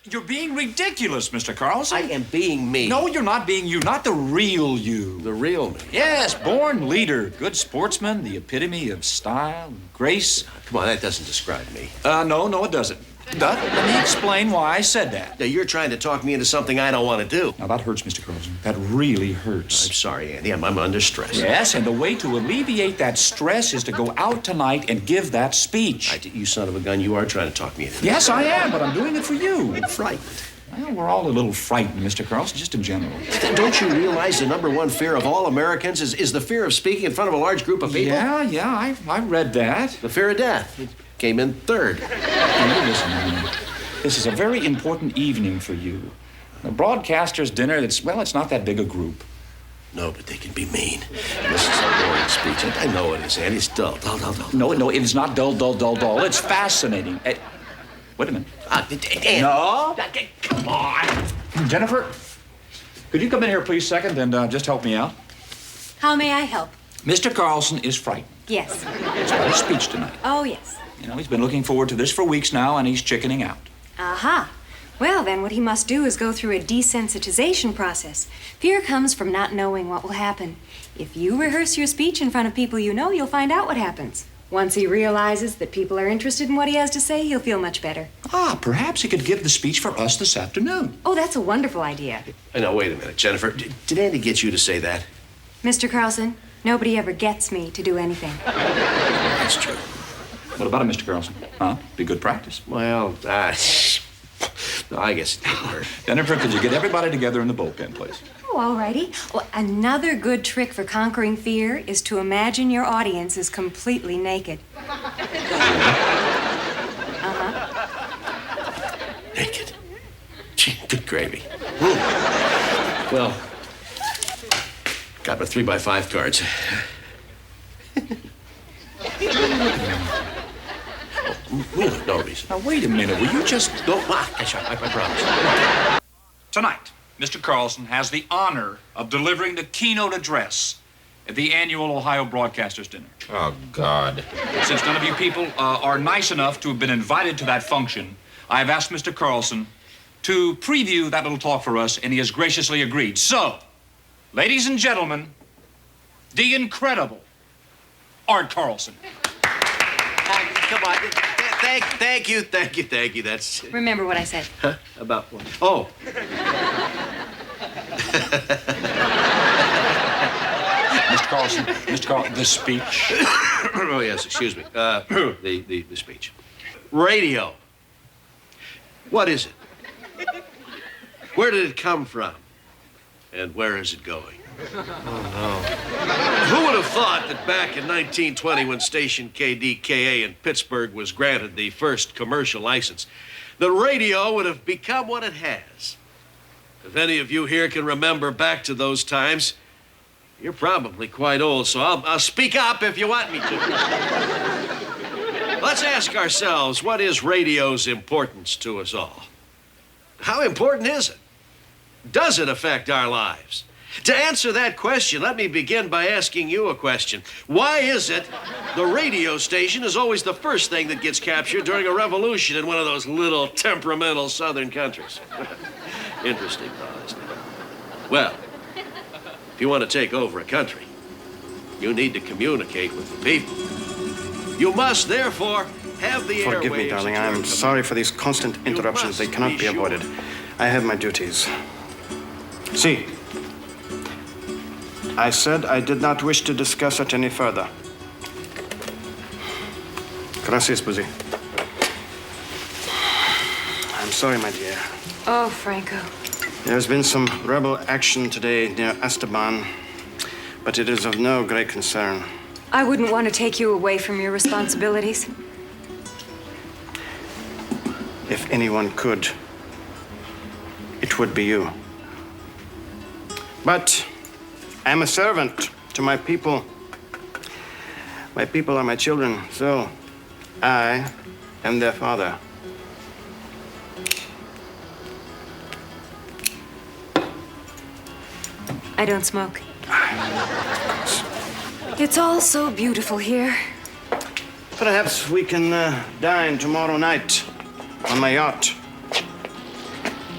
You're being ridiculous, Mr. Carlson. I am being me. No, you're not being you. Not the real you. The real me? Yes, born leader. Good sportsman. The epitome of style and grace. Come on, that doesn't describe me. No, it doesn't. Let me explain why I said that. Now, you're trying to talk me into something I don't want to do. Now, that hurts, Mr. Carlson. That really hurts. I'm sorry, Andy. I'm under stress. Yes, and the way to alleviate that stress is to go out tonight and give that speech. You son of a gun, you are trying to talk me into this. Yes, I am, but I'm doing it for you. I'm frightened. Well, we're all a little frightened, Mr. Carlson, just in general. Don't you realize the number one fear of all Americans is the fear of speaking in front of a large group of people? Yeah, I read that. The fear of death. It came in third. Now, listen, man. This is a very important evening for you. The broadcaster's dinner, it's not that big a group. No, but they can be mean. This is a boring speech. I know it is, Andy. It's dull. No, it is not dull. It's fascinating. Wait a minute. Andy. No. Come on. Jennifer, could you come in here, please, second, and just help me out? How may I help? Mr. Carlson is frightened. Yes. It's about his speech tonight. Oh, yes. You know, he's been looking forward to this for weeks now, and he's chickening out. Aha. Well, then what he must do is go through a desensitization process. Fear comes from not knowing what will happen. If you rehearse your speech in front of people you know, you'll find out what happens. Once he realizes that people are interested in what he has to say, he'll feel much better. Perhaps he could give the speech for us this afternoon. Oh, that's a wonderful idea. Now, wait a minute, Jennifer. Did Andy get you to say that? Mr. Carlson, nobody ever gets me to do anything. That's true. What about it, Mr. Carlson? Be good practice. Well, no, I guess it didn't hurt. Jennifer, could you get everybody together in the bullpen, please? Oh, all righty. Well, another good trick for conquering fear is to imagine your audience is completely naked. Naked? Gee, good gravy. Well, got my 3x5 cards. No reason. Now, wait a minute. Will you just... No, I promise. Tonight, Mr. Carlson has the honor of delivering the keynote address at the annual Ohio Broadcasters Dinner. Oh, God. Since none of you people are nice enough to have been invited to that function, I have asked Mr. Carlson to preview that little talk for us, and he has graciously agreed. So, ladies and gentlemen, the incredible Art Carlson. Come on. Thank you. That's... Remember what I said. Huh? About what? Oh. Mr. Carlson, the speech. Oh, yes, excuse me. The speech. Radio. What is it? Where did it come from? And where is it going? Oh, no. Who would have thought that back in 1920, when station KDKA in Pittsburgh was granted the first commercial license, the radio would have become what it has? If any of you here can remember back to those times, you're probably quite old, so I'll speak up if you want me to. Let's ask ourselves, what is radio's importance to us all? How important is it? Does it affect our lives? To answer that question, let me begin by asking you a question. Why is it the radio station is always the first thing that gets captured during a revolution in one of those little temperamental southern countries? Interesting thought, isn't it? Well, if you want to take over a country, you need to communicate with the people. You must, therefore, have the airwaves. Forgive me, darling. I'm sorry for these constant interruptions. They cannot be avoided. I have my duties. See, I said I did not wish to discuss it any further. Gracias, Buzzy. I'm sorry, my dear. Oh, Franco. There's been some rebel action today near Esteban, but it is of no great concern. I wouldn't want to take you away from your responsibilities. If anyone could, it would be you. But I'm a servant to my people. My people are my children, so I am their father. I don't smoke. It's all so beautiful here. Perhaps we can dine tomorrow night on my yacht.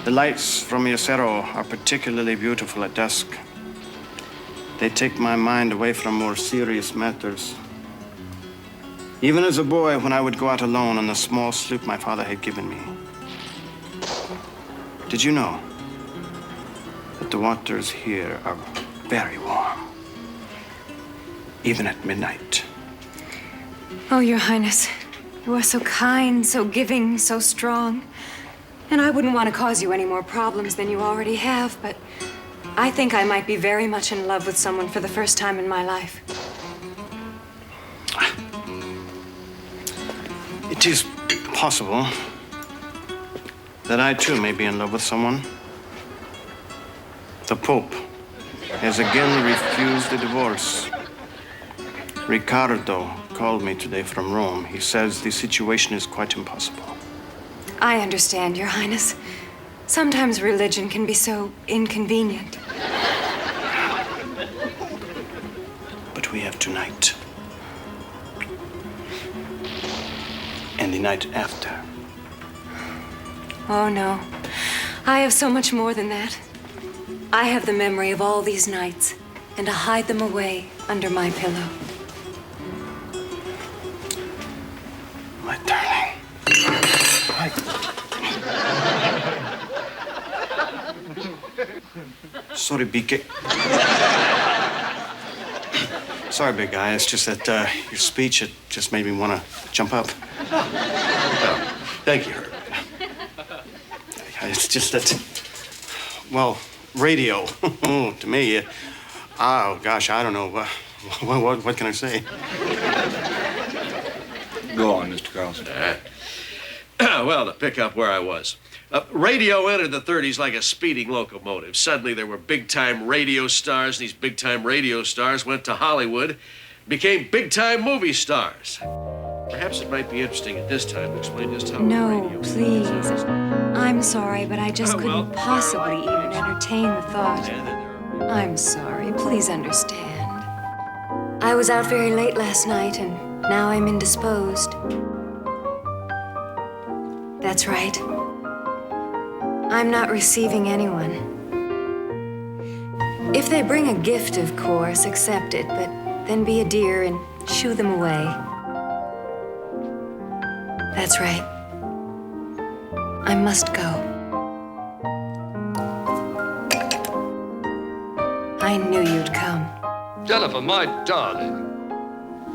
The lights from your cerro are particularly beautiful at dusk. They take my mind away from more serious matters. Even as a boy, when I would go out alone on the small sloop my father had given me. Did you know that the waters here are very warm, even at midnight? Oh, Your Highness, you are so kind, so giving, so strong. And I wouldn't want to cause you any more problems than you already have, but I think I might be very much in love with someone for the first time in my life. It is possible that I too may be in love with someone. The Pope has again refused a divorce. Ricardo called me today from Rome. He says the situation is quite impossible. I understand, Your Highness. Sometimes religion can be so inconvenient. But we have tonight. And the night after. Oh, no. I have so much more than that. I have the memory of all these nights, and I hide them away under my pillow. My darling. Sorry, BK. Sorry, big guy. It's just that your speech, it just made me want to jump up. Well, thank you, Herb. It's just that, well, radio, to me, oh, gosh, I don't know. What can I say? Go on, Mr. Carlson. Well, to pick up where I was. Radio entered the 30s like a speeding locomotive. Suddenly there were big-time radio stars, and these big-time radio stars went to Hollywood, became big-time movie stars. Perhaps it might be interesting at this time to explain just how No, radio... please. I'm sorry, but I just couldn't possibly even entertain the thought. I'm sorry. Please understand. I was out very late last night, and now I'm indisposed. That's right. I'm not receiving anyone. If they bring a gift, of course, accept it, but then be a dear and shoo them away. That's right. I must go. I knew you'd come. Jennifer, my darling,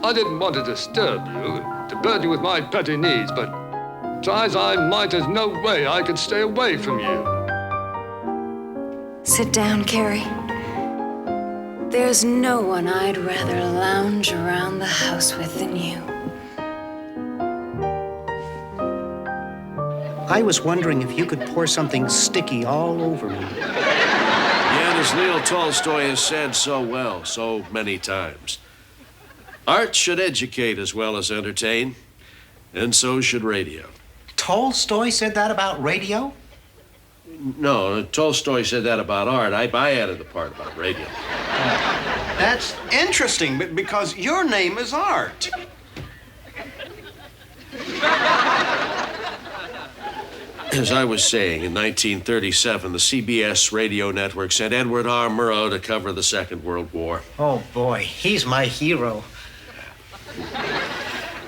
I didn't want to disturb you, to burden you with my petty needs, but try as I might, there's no way I could stay away from you. Sit down, Carrie. There's no one I'd rather lounge around the house with than you. I was wondering if you could pour something sticky all over me. Yet, as Leo Tolstoy has said so well, so many times, art should educate as well as entertain, and so should radio. Tolstoy said that about radio? No, Tolstoy said that about art. I added the part about radio. That's interesting, because your name is Art. As I was saying, in 1937, the CBS radio network sent Edward R. Murrow to cover the Second World War. Oh, boy, he's my hero.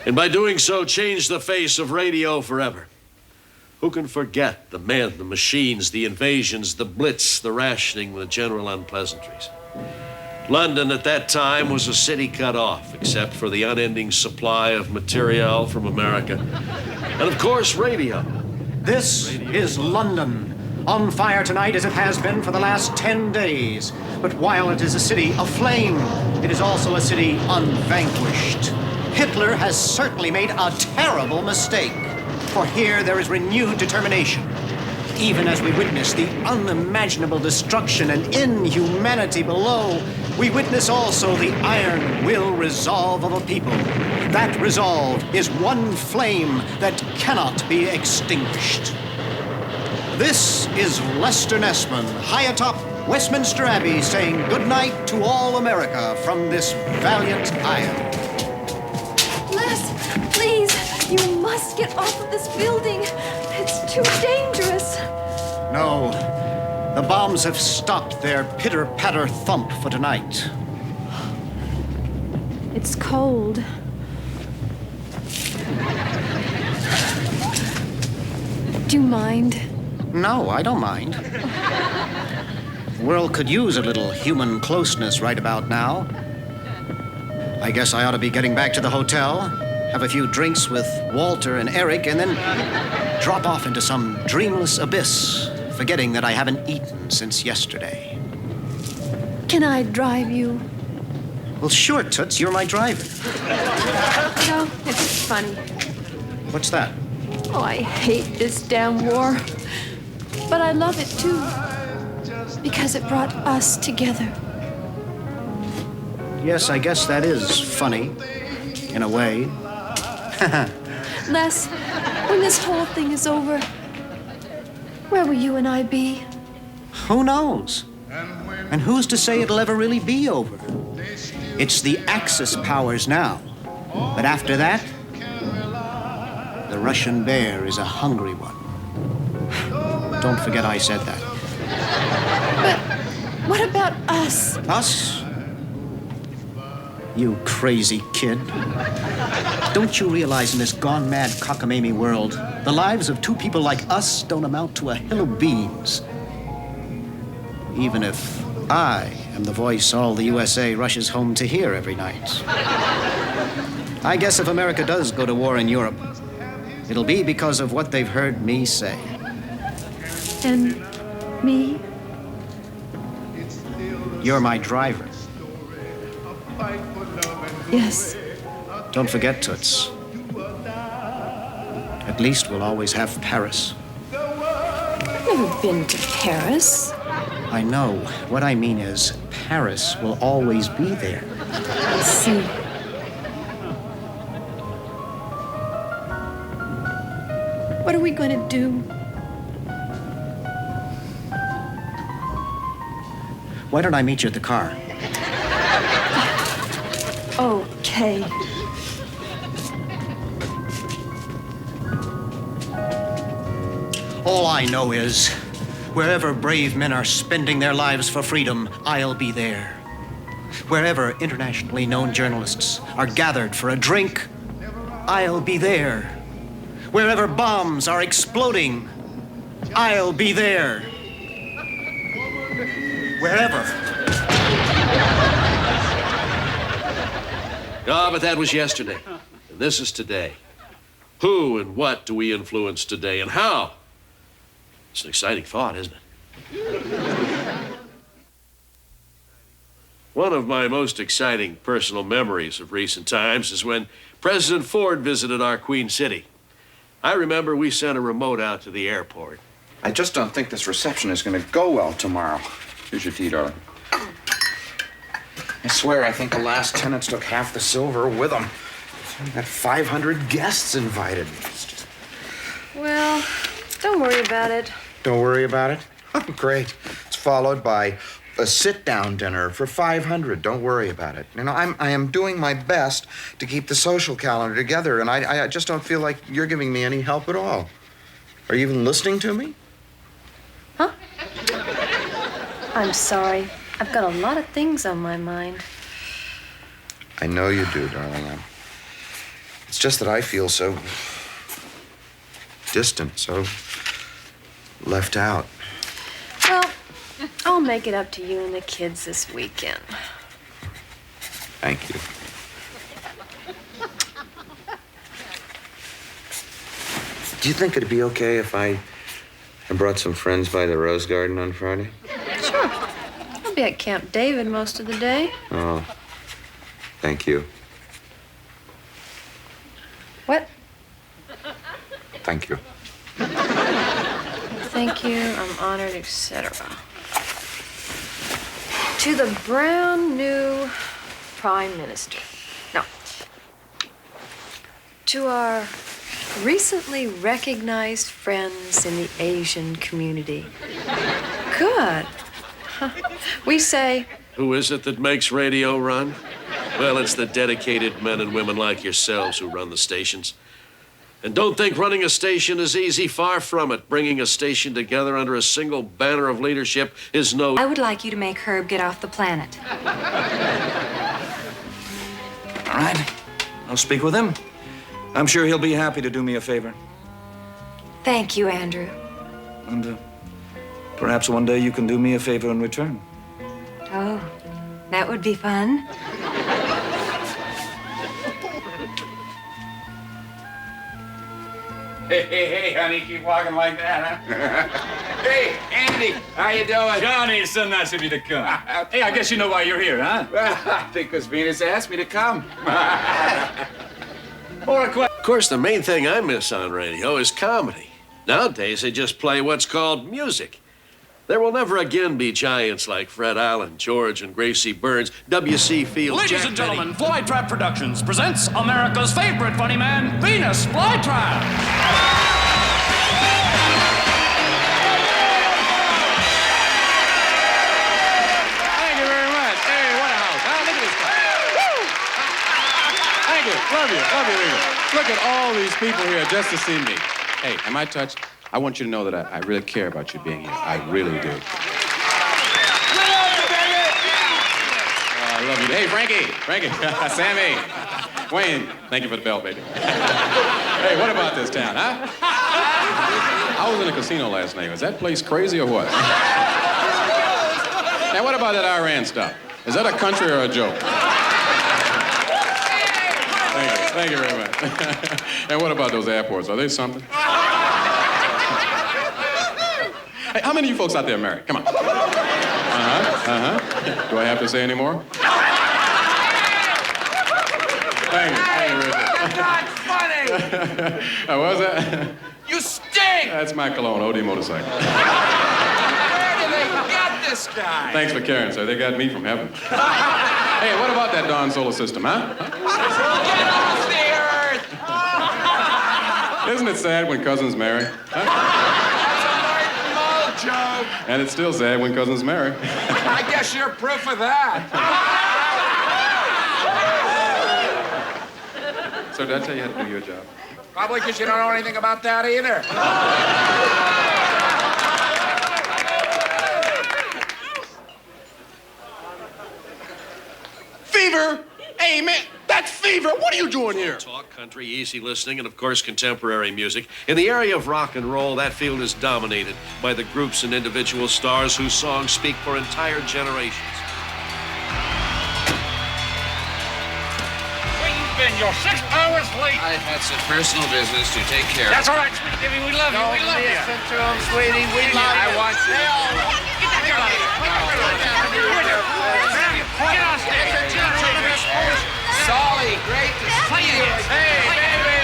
And by doing so, changed the face of radio forever. Who can forget the men, the machines, the invasions, the blitz, the rationing, the general unpleasantries? London at that time was a city cut off, except for the unending supply of material from America. And of course, radio. This is London, on fire tonight as it has been for the last 10 days. But while it is a city aflame, it is also a city unvanquished. Hitler has certainly made a terrible mistake, for here there is renewed determination. Even as we witness the unimaginable destruction and inhumanity below, we witness also the iron will resolve of a people. That resolve is one flame that cannot be extinguished. This is Lester Nessman, high atop Westminster Abbey, saying good night to all America from this valiant isle. Les, please, you must get off of this building. It's too dangerous. No, the bombs have stopped their pitter-patter thump for tonight. It's cold. Do you mind? No, I don't mind. The world could use a little human closeness right about now. I guess I ought to be getting back to the hotel, have a few drinks with Walter and Eric, and then drop off into some dreamless abyss, forgetting that I haven't eaten since yesterday. Can I drive you? Well, sure, Toots, you're my driver. No, it's funny. What's that? Oh, I hate this damn war. But I love it too. Because it brought us together. Yes, I guess that is funny, in a way. Les, when this whole thing is over, where will you and I be? Who knows? And who's to say it'll ever really be over? It's the Axis powers now. But after that, the Russian bear is a hungry one. Don't forget I said that. But what about us? Us? You crazy kid. Don't you realize in this gone-mad cockamamie world, the lives of two people like us don't amount to a hill of beans? Even if I am the voice all the USA rushes home to hear every night. I guess if America does go to war in Europe, it'll be because of what they've heard me say. And me? You're my driver. Yes. Don't forget, Toots. At least we'll always have Paris. I've never been to Paris. I know. What I mean is, Paris will always be there. I see. What are we going to do? Why don't I meet you at the car? Okay. All I know is, wherever brave men are spending their lives for freedom, I'll be there. Wherever internationally known journalists are gathered for a drink, I'll be there. Wherever bombs are exploding, I'll be there. Wherever. Ah, but that was yesterday. And this is today. Who and what do we influence today, and how? It's an exciting thought, isn't it? One of my most exciting personal memories of recent times is when President Ford visited our Queen City. I remember we sent a remote out to the airport. I just don't think this reception is going to go well tomorrow. Here's your tea, darling. I swear, I think the last tenants took half the silver with them. We got 500 guests invited. Well, don't worry about it. Don't worry about it. Oh, great. It's followed by a sit-down dinner for 500. Don't worry about it. You know, I am doing my best to keep the social calendar together, and I just don't feel like you're giving me any help at all. Are you even listening to me? Huh? I'm sorry. I've got a lot of things on my mind. I know you do, darling. It's just that I feel so distant, so left out. Well, I'll make it up to you and the kids this weekend. Thank you. Do you think it'd be okay if I brought some friends by the Rose Garden on Friday? Sure. I'll be at Camp David most of the day. Oh, thank you. What? Thank you. Thank you, I'm honored, etc. To the brand new Prime Minister. No. To our recently recognized friends in the Asian community. Good. We say... Who is it that makes radio run? Well, it's the dedicated men and women like yourselves who run the stations. And don't think running a station is easy. Far from it. Bringing a station together under a single banner of leadership is no... I would like you to make Herb get off the planet. All right. I'll speak with him. I'm sure he'll be happy to do me a favor. Thank you, Andrew. And perhaps one day you can do me a favor in return. Oh, that would be fun. Hey, honey, keep walking like that, huh? Hey, Andy, how you doing? Johnny, it's so nice of you to come. Hey, I guess you know why you're here, huh? Well, because Venus asked me to come. Of course, the main thing I miss on radio is comedy. Nowadays, they just play what's called music. There will never again be giants like Fred Allen, George and Gracie Burns, W.C. Fields, Ladies Jack and gentlemen, Benny. Flytrap Productions presents America's favorite funny man, Venus Flytrap. Thank you very much. Hey, what a house. Huh? Look at this guy. Woo! Thank you. Love you. Love you. Look at all these people here just to see me. Hey, am I touched? I want you to know that I really care about you being here. I really do. I love you. Hey, Frankie, Sammy, Wayne, thank you for the bell, baby. Hey, what about this town, huh? I was in a casino last night. Was that place crazy or what? Now, what about that Iran stuff? Is that a country or a joke? Thank you very much. And what about those airports? Are they something? Hey, how many of you folks out there are married? Come on. Do I have to say any more? Thank you, Richard. Not funny. What was that? You stink. That's my cologne, OD motorcycle. Where did they get this guy? Thanks for caring, sir. They got me from heaven. Hey, what about that darn solar system, huh? Get off the earth. Isn't it sad when cousins marry? Huh? Joke. And it's still sad when cousins marry. I guess you're proof of that. So did I tell you how to do your job? Probably because you don't know anything about that either. Fever? Hey, man, that's Fever. What are you doing here? Talk, country, easy listening, and of course, contemporary music. In the area of rock and roll, that field is dominated by the groups and individual stars whose songs speak for entire generations. Where you been? You're 6 hours late. I've had some personal business to take care That's all right, sweetie Jimmy. We love you. We love you. Listen to him, sweetie. We love you. I want you. Get that girl out of here. Get on stage. Solly, great to Play it. Hey, baby.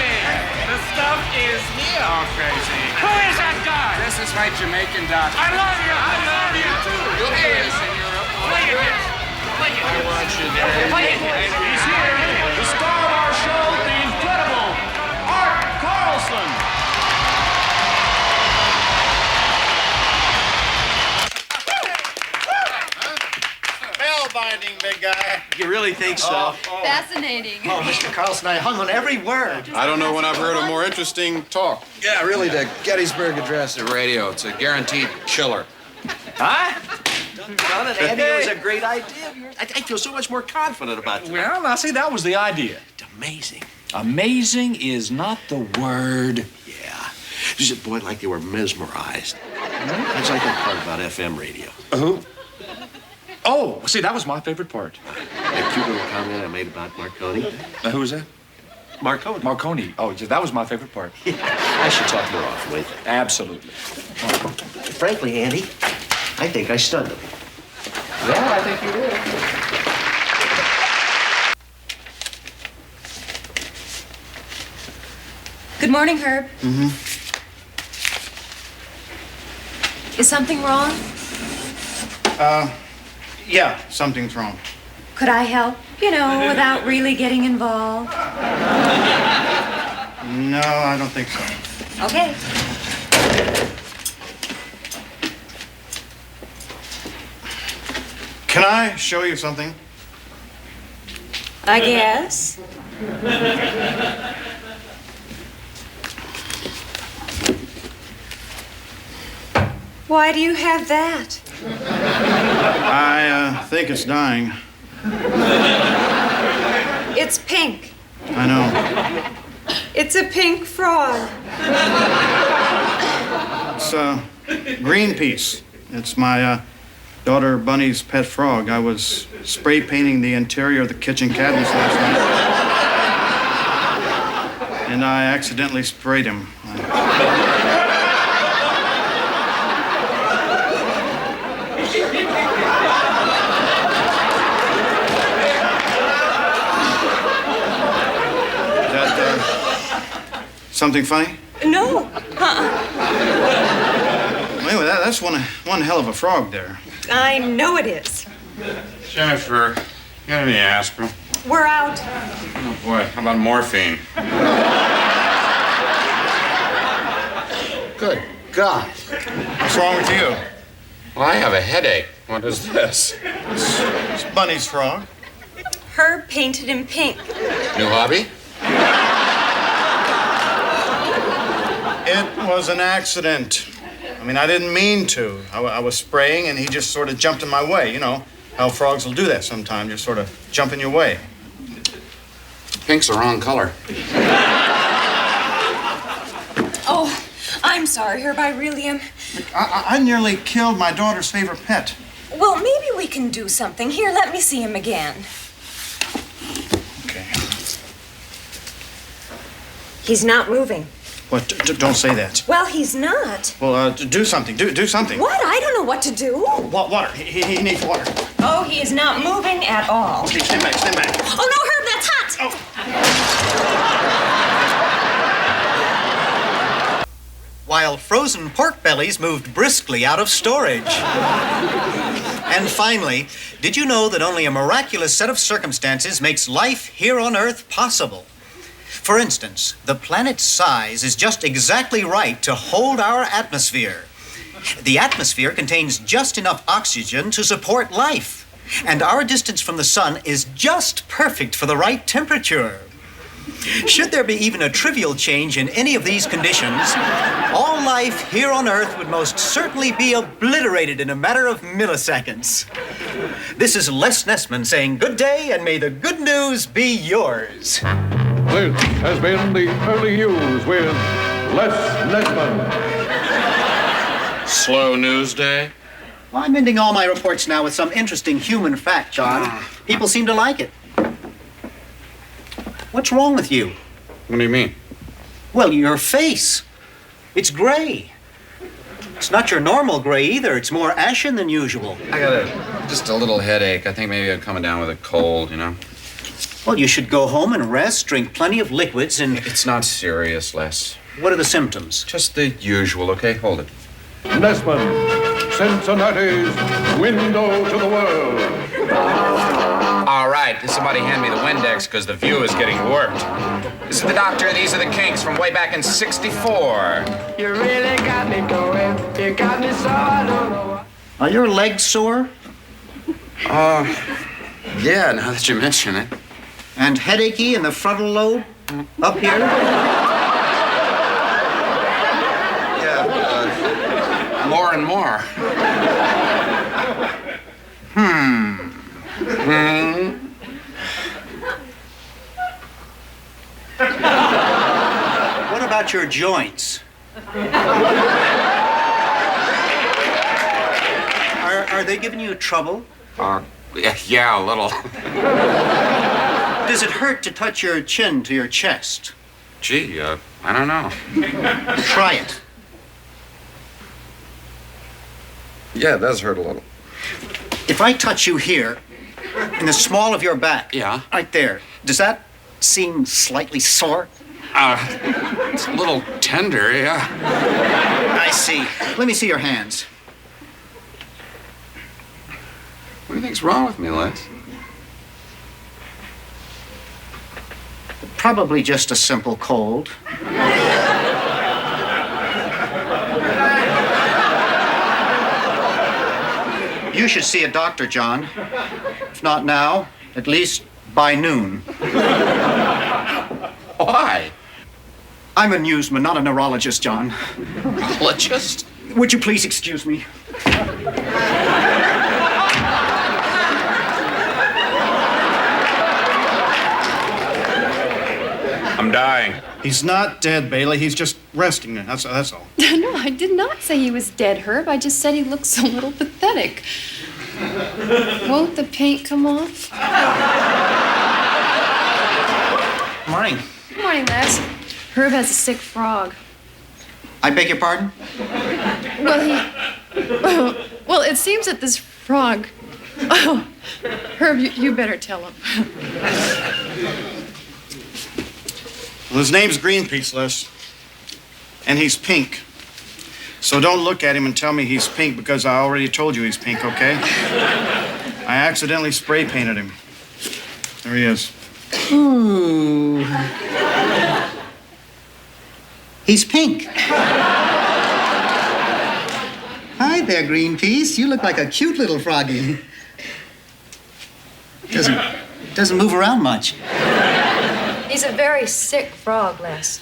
The stuff is here. Oh, crazy. Who is that guy? This is my Jamaican doctor. I love you. I love you too. You'll hear this in Europe. Play it. Play it. I want you there. Play it. He's here, the star of our show, the incredible Art Carlson. Spellbinding, big guy. You really think so? Fascinating. Oh, Mr. Carlson, I hung on every word. I don't know when I've heard a more interesting talk. Yeah, really, the Gettysburg Address. The radio, it's a guaranteed killer. Huh? Done it, Andy. It was a great idea of yours. I feel so much more confident about it. Well, now, see, that was the idea. It's amazing. Amazing is not the word. Yeah. Just, boy, like they were mesmerized. It's like that part about FM radio. Who? Oh, see, that was my favorite part. That cute little comment I made about Marconi. Who was that? Marconi. Marconi. Oh, yeah, that was my favorite part. I should talk more often, wait. Absolutely. Frankly, Andy, I think I stunned him. Yeah, I think you did. Good morning, Herb. Is something wrong? Yeah, something's wrong. Could I help? You know, without really getting involved. No, I don't think so. Okay. Can I show you something? I guess. Why do you have that? I think it's dying. It's pink. I know. It's a pink frog. It's Greenpeace. It's my daughter Bunny's pet frog. I was spray painting the interior of the kitchen cabinets last night. And I accidentally sprayed him. Something funny? No. Anyway, that's one hell of a frog there. I know it is. Jennifer, you got any aspirin? We're out. Oh, boy, how about morphine? Good God. What's wrong with you? Well, I have a headache. What is this? It's Bunny's frog. Herb painted in pink. New hobby? It was an accident. I mean, I didn't mean to. I was spraying, and he just sort of jumped in my way. You know how frogs will do that sometimes, just sort of jump in your way. Pink's the wrong color. Oh, I'm sorry, Herb. I really am. I nearly killed my daughter's favorite pet. Well, maybe we can do something. Here, let me see him again. Okay. He's not moving. What? Don't say that. Well, he's not. Well, do something. Do something. What? I don't know what to do. Water. He needs water. Oh, he is not moving at all. Okay, stand back. Oh, no, Herb, that's hot. Oh. While frozen pork bellies moved briskly out of storage. And finally, did you know that only a miraculous set of circumstances makes life here on Earth possible? For instance, the planet's size is just exactly right to hold our atmosphere. The atmosphere contains just enough oxygen to support life, and our distance from the sun is just perfect for the right temperature. Should there be even a trivial change in any of these conditions, all life here on Earth would most certainly be obliterated in a matter of milliseconds. This is Les Nessman saying good day, and may the good news be yours. This has been the early news with Les Nessman. Slow news day? Well, I'm ending all my reports now with some interesting human fact, John. People seem to like it. What's wrong with you? What do you mean? Well, your face. It's gray. It's not your normal gray either. It's more ashen than usual. I got just a little headache. I think maybe I'm coming down with a cold, you know? Well, you should go home and rest, drink plenty of liquids, and... It's not serious, Les. What are the symptoms? Just the usual, okay? Hold it. Nessman, Cincinnati's window to the world. All right, can somebody hand me the Windex, because the view is getting warped. This is the doctor, these are the Kinks from way back in '64. You really got me going. You got me so I don't know. Are your legs sore? Yeah, now that you mention it. And headachy in the frontal lobe? Up here? Yeah, more and more. What about your joints? Are they giving you trouble? Yeah, a little. Does it hurt to touch your chin to your chest? Gee, I don't know. Try it. Yeah, it does hurt a little. If I touch you here, in the small of your back. Yeah? Right there. Does that seem slightly sore? It's a little tender, yeah. I see. Let me see your hands. What do you think's wrong with me, Les? Probably just a simple cold. You should see a doctor, John. If not now, at least by noon. Why? I'm a newsman, not a neurologist, John. Neurologist? Would you please excuse me? I'm dying. He's not dead, Bailey. He's just resting. That's all. No, I did not say he was dead, Herb. I just said he looks a little pathetic. Won't the paint come off? Morning. Good morning, Les. Herb has a sick frog. I beg your pardon? Well, it seems that this frog... Oh, Herb, you better tell him. Well, his name's Greenpeace, Les. And he's pink. So don't look at him and tell me he's pink because I already told you he's pink, okay? I accidentally spray painted him. There he is. Ooh. He's pink. Hi there, Greenpeace. You look like a cute little froggy. Doesn't move around much. He's a very sick frog, Les.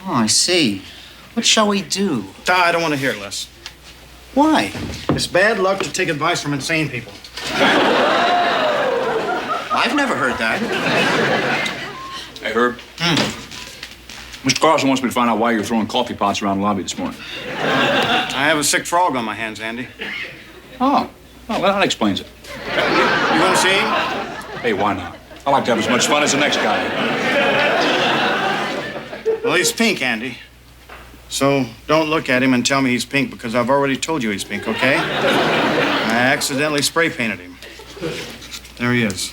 Oh, I see. What shall we do? I don't want to hear it, Les. Why? It's bad luck to take advice from insane people. I've never heard that. Hey, Herb. Mr. Carlson wants me to find out why you're throwing coffee pots around the lobby this morning. I have a sick frog on my hands, Andy. Oh, well, that explains it. You want to see him? Hey, why not? I like to have as much fun as the next guy. Well, he's pink, Andy. So don't look at him and tell me he's pink because I've already told you he's pink, okay? I accidentally spray painted him. There he is.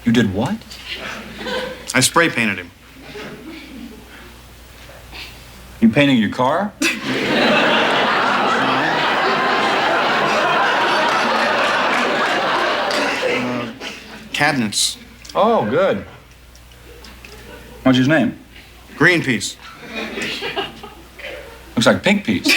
You did what? I spray painted him. You painting your car? Cabinets. Oh, good. What's his name? Greenpeace. Looks like pink piece.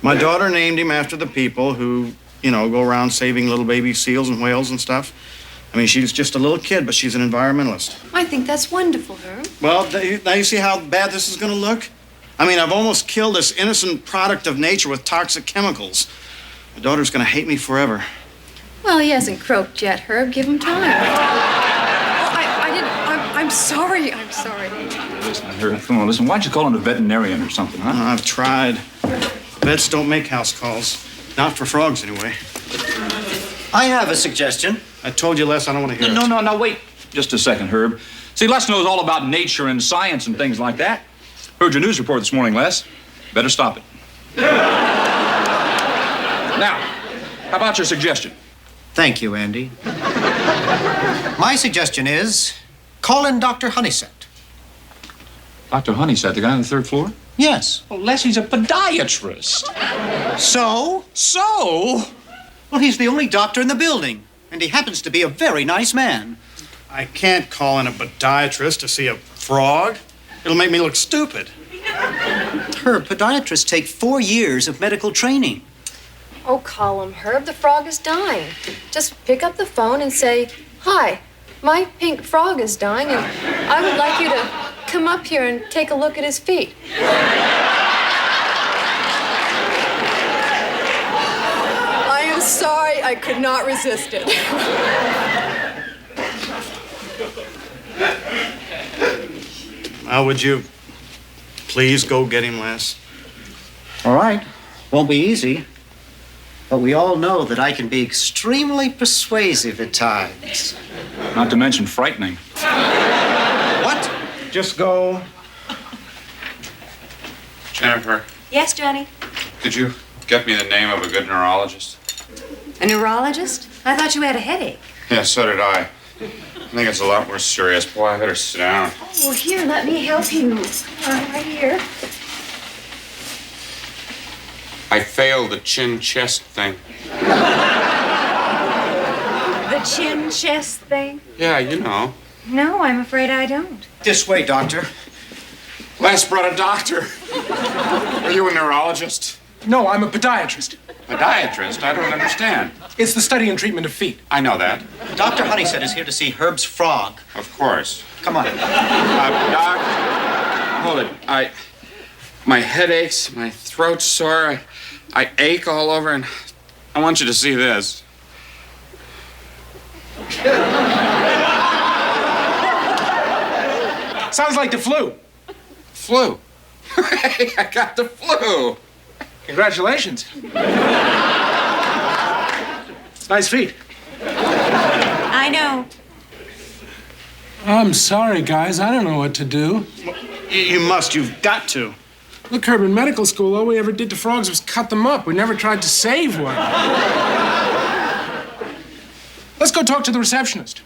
My daughter named him after the people who, go around saving little baby seals and whales and stuff. I mean, she's just a little kid, but she's an environmentalist. I think that's wonderful, Herb. Well, now you see how bad this is going to look? I mean, I've almost killed this innocent product of nature with toxic chemicals. My daughter's going to hate me forever. Well, he hasn't croaked yet, Herb. Give him time. I'm sorry. I'm sorry. Listen, Herb, come on, listen. Why don't you call in a veterinarian or something, huh? I've tried. Vets don't make house calls. Not for frogs, anyway. I have a suggestion. I told you, Les, I don't want to hear it. No, wait. Just a second, Herb. See, Les knows all about nature and science and things like that. Heard your news report this morning, Les. Better stop it. Now, how about your suggestion? Thank you, Andy. My suggestion is call in Dr. Honeysett. Dr. Honeysett, the guy on the third floor? Yes. Well, Les, he's a podiatrist. So? So? Well, he's the only doctor in the building, and he happens to be a very nice man. I can't call in a podiatrist to see a frog. It'll make me look stupid. Herb, podiatrists take 4 years of medical training. Oh, call him, Herb. The frog is dying. Just pick up the phone and say, "Hi, my pink frog is dying, and I would like you to come up here and take a look at his feet." I am sorry. I could not resist it. Would you please go get him, Les? All right. Won't be easy. But we all know that I can be extremely persuasive at times. Not to mention frightening. What? Just go. Jennifer, Yes, Johnny? could you get me the name of a good neurologist? A neurologist? I thought you had a headache. Yeah, so did I. I think it's a lot more serious. Boy, I better sit down. Well, here, let me help you. Right here. I failed the chin-chest thing. The chin-chest thing? Yeah, you know. No, I'm afraid I don't. This way, doctor. Les brought a doctor. Are you a neurologist? No, I'm a podiatrist. Podiatrist? I don't understand. It's the study and treatment of feet. I know that. Dr. Honeysett is here to see Herb's frog. Of course. Come on. Doc, hold it. My head aches, my throat's sore, I ache all over, and I want you to see this. Sounds like the flu. Flu? I got the flu. Congratulations. Nice feet. I know. I'm sorry, guys. I don't know what to do. You must. You've got to. Look, Herb, in medical school, all we ever did to frogs was cut them up. We never tried to save one. Let's go talk to the receptionist.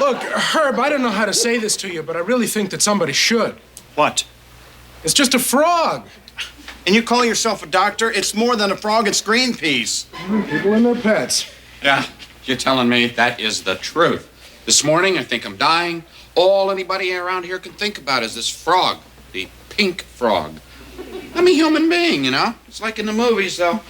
Look, Herb, I don't know how to say this to you, but I really think that somebody should. What? It's just a frog. And you call yourself a doctor? It's more than a frog, it's Greenpeace. People and their pets. Yeah, you're telling me that is the truth. This morning, I think I'm dying. All anybody around here can think about is this frog, the pink frog. I'm a human being, you know? It's like in the movies, though.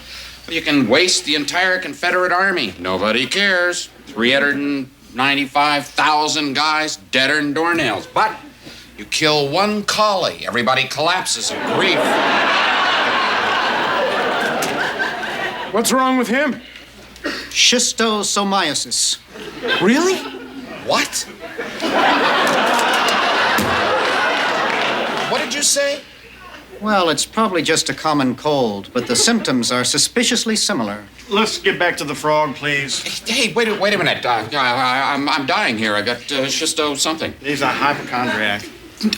You can waste the entire Confederate Army. Nobody cares. 395,000 guys deader than doornails. But you kill one collie, everybody collapses of grief. What's wrong with him? Schistosomiasis. Really? What? What did you say? Well, it's probably just a common cold, but the symptoms are suspiciously similar. Let's get back to the frog, please. Hey, wait a minute. I'm dying here. I got schisto something. He's a hypochondriac.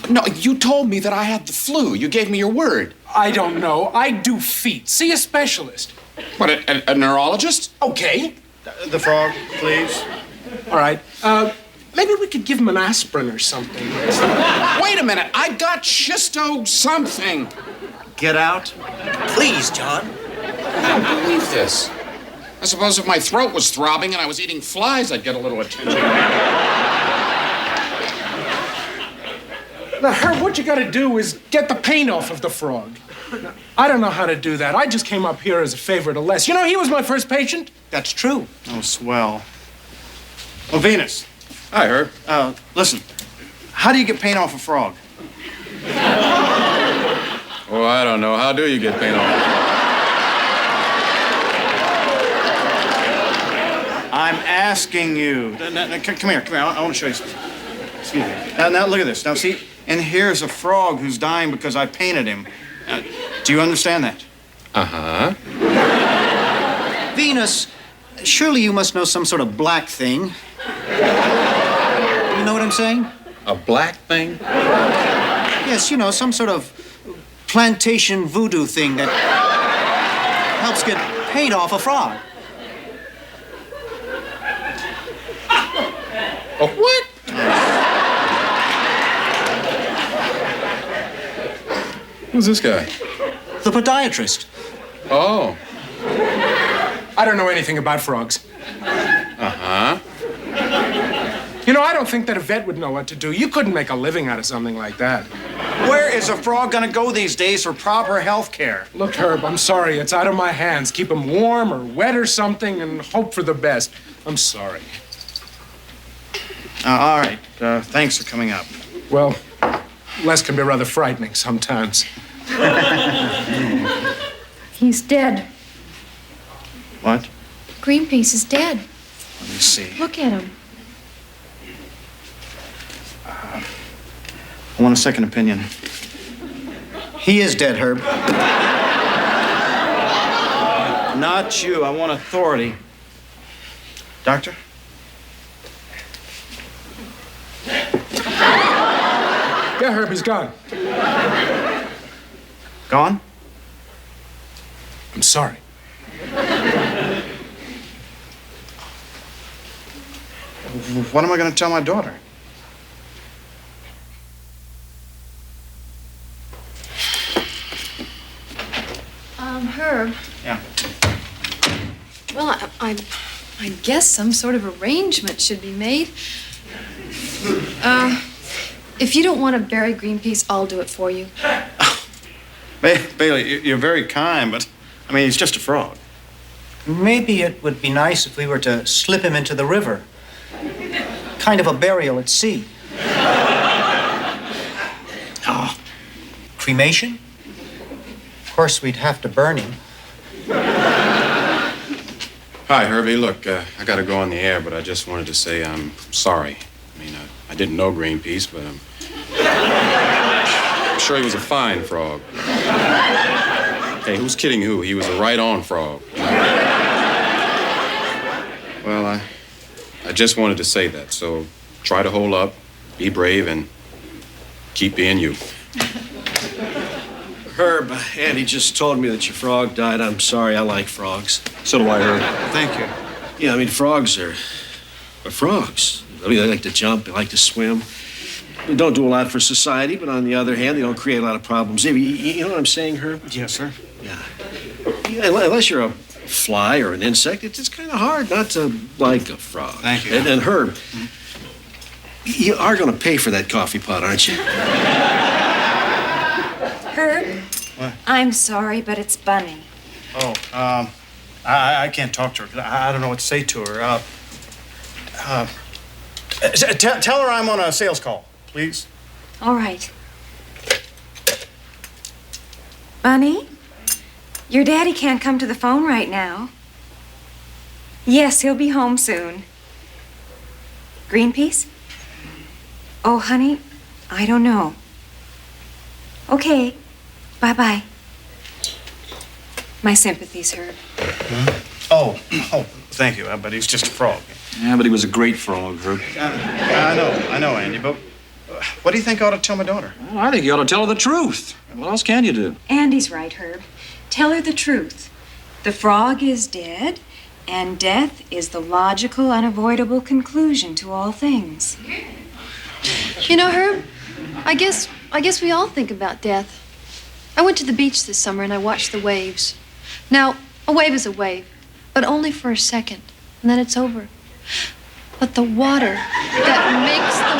No, you told me that I had the flu. You gave me your word. I don't know. I do feet. See a specialist. What, a neurologist? Okay. The frog, please. All right. Maybe we could give him an aspirin or something. Wait a minute. I got schisto something. Get out. Please, John. I don't believe this. I suppose if my throat was throbbing and I was eating flies, I'd get a little attention. Now, Herb, what you gotta do is get the paint off of the frog. Now, I don't know how to do that. I just came up here as a favor to Les. You know, he was my first patient. That's true. Oh, swell. Oh, Venus. Hi, Herb. Listen, how do you get paint off a frog? Oh, I don't know. How do you get paint off? I'm asking you. Come here. I want to show you something. Excuse me. Now, look at this. Now, see, and here's a frog who's dying because I painted him. Do you understand that? Uh-huh. Venus, surely you must know some sort of black thing. You know what I'm saying? A black thing? Yes, you know, some sort of plantation voodoo thing that helps get paint off a frog. Oh, what? Who's this guy? The podiatrist. Oh. I don't know anything about frogs. Uh-huh. You know, I don't think that a vet would know what to do. You couldn't make a living out of something like that. Where is a frog gonna go these days for proper health care? Look, Herb, I'm sorry. It's out of my hands. Keep him warm or wet or something and hope for the best. I'm sorry. All right. Thanks for coming up. Well, Les can be rather frightening sometimes. He's dead. What? Greenpeace is dead. Let me see. Look at him. I want a second opinion. He is dead, Herb. Not you. I want authority. Doctor? Yeah, Herb, he's gone. Gone? I'm sorry. What am I going to tell my daughter? Herb. Yeah. Well, I guess some sort of arrangement should be made. If you don't want to bury Greenpeace, I'll do it for you. Bailey, you're very kind, but, I mean, he's just a frog. Maybe it would be nice if we were to slip him into the river. Kind of a burial at sea. Oh, cremation? Of course, we'd have to burn him. Hi, Herbie. Look, I gotta go on the air, but I just wanted to say I'm sorry. I mean, I didn't know Greenpeace, but I'm sure he was a fine frog. Hey, who's kidding who? He was a right-on frog. Well, I just wanted to say that, so try to hold up, be brave, and keep being you. Herb, Andy just told me that your frog died. I'm sorry, I like frogs. So do I, Herb. Thank you. Yeah, I mean, frogs are frogs. I mean, they like to jump, they like to swim. They don't do a lot for society, but on the other hand, they don't create a lot of problems. You know what I'm saying, Herb? Yes, sir. Yeah, unless you're a fly or an insect, it's kind of hard not to like a frog. Thank you. And Herb, you are going to pay for that coffee pot, aren't you? Herb? What? I'm sorry, but it's Bunny. Oh, I can't talk to her 'cause I don't know what to say to her. Tell her I'm on a sales call, please. All right. Bunny? Your daddy can't come to the phone right now. Yes, he'll be home soon. Greenpeace? Oh, honey, I don't know. Okay. Bye-bye. My sympathies, Herb. Oh, thank you, but he's just a frog. Yeah, but he was a great frog, Herb. I know, Andy, but what do you think I ought to tell my daughter? Well, I think you ought to tell her the truth. What else can you do? Andy's right, Herb. Tell her the truth. The frog is dead, and death is the logical, unavoidable conclusion to all things. You know, Herb, I guess we all think about death. I went to the beach this summer and I watched the waves. Now, a wave is a wave, but only for a second, and then it's over. But the water that makes the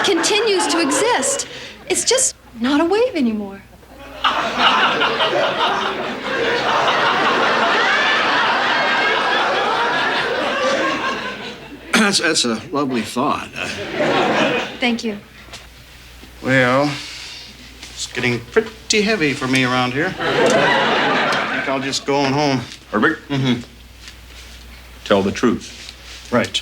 wave continues to exist. It's just not a wave anymore. That's a lovely thought. Thank you. Well, it's getting pretty heavy for me around here. I think I'll just go on home. Herbert? Mm-hmm. Tell the truth. Right.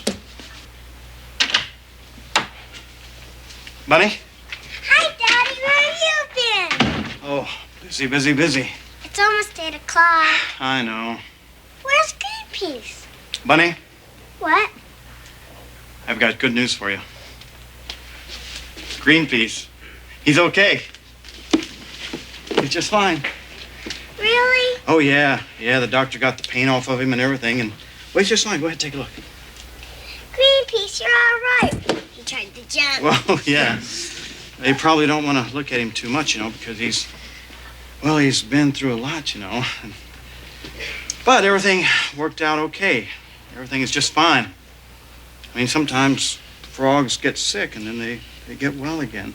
Bunny? Hi, Daddy. Where have you been? Oh, busy. It's almost 8 o'clock. I know. Where's Greenpeace? Bunny, What? I've got good news for you. Greenpeace, he's okay. He's just fine. Really? Oh, yeah. Yeah, the doctor got the pain off of him and everything, and well, he's just fine. Go ahead, take a look. Greenpeace, you're all right. He tried to jump. Well, yeah. They probably don't want to look at him too much, because he's been through a lot, But everything worked out okay. Everything is just fine. I mean, sometimes frogs get sick and then they get well again,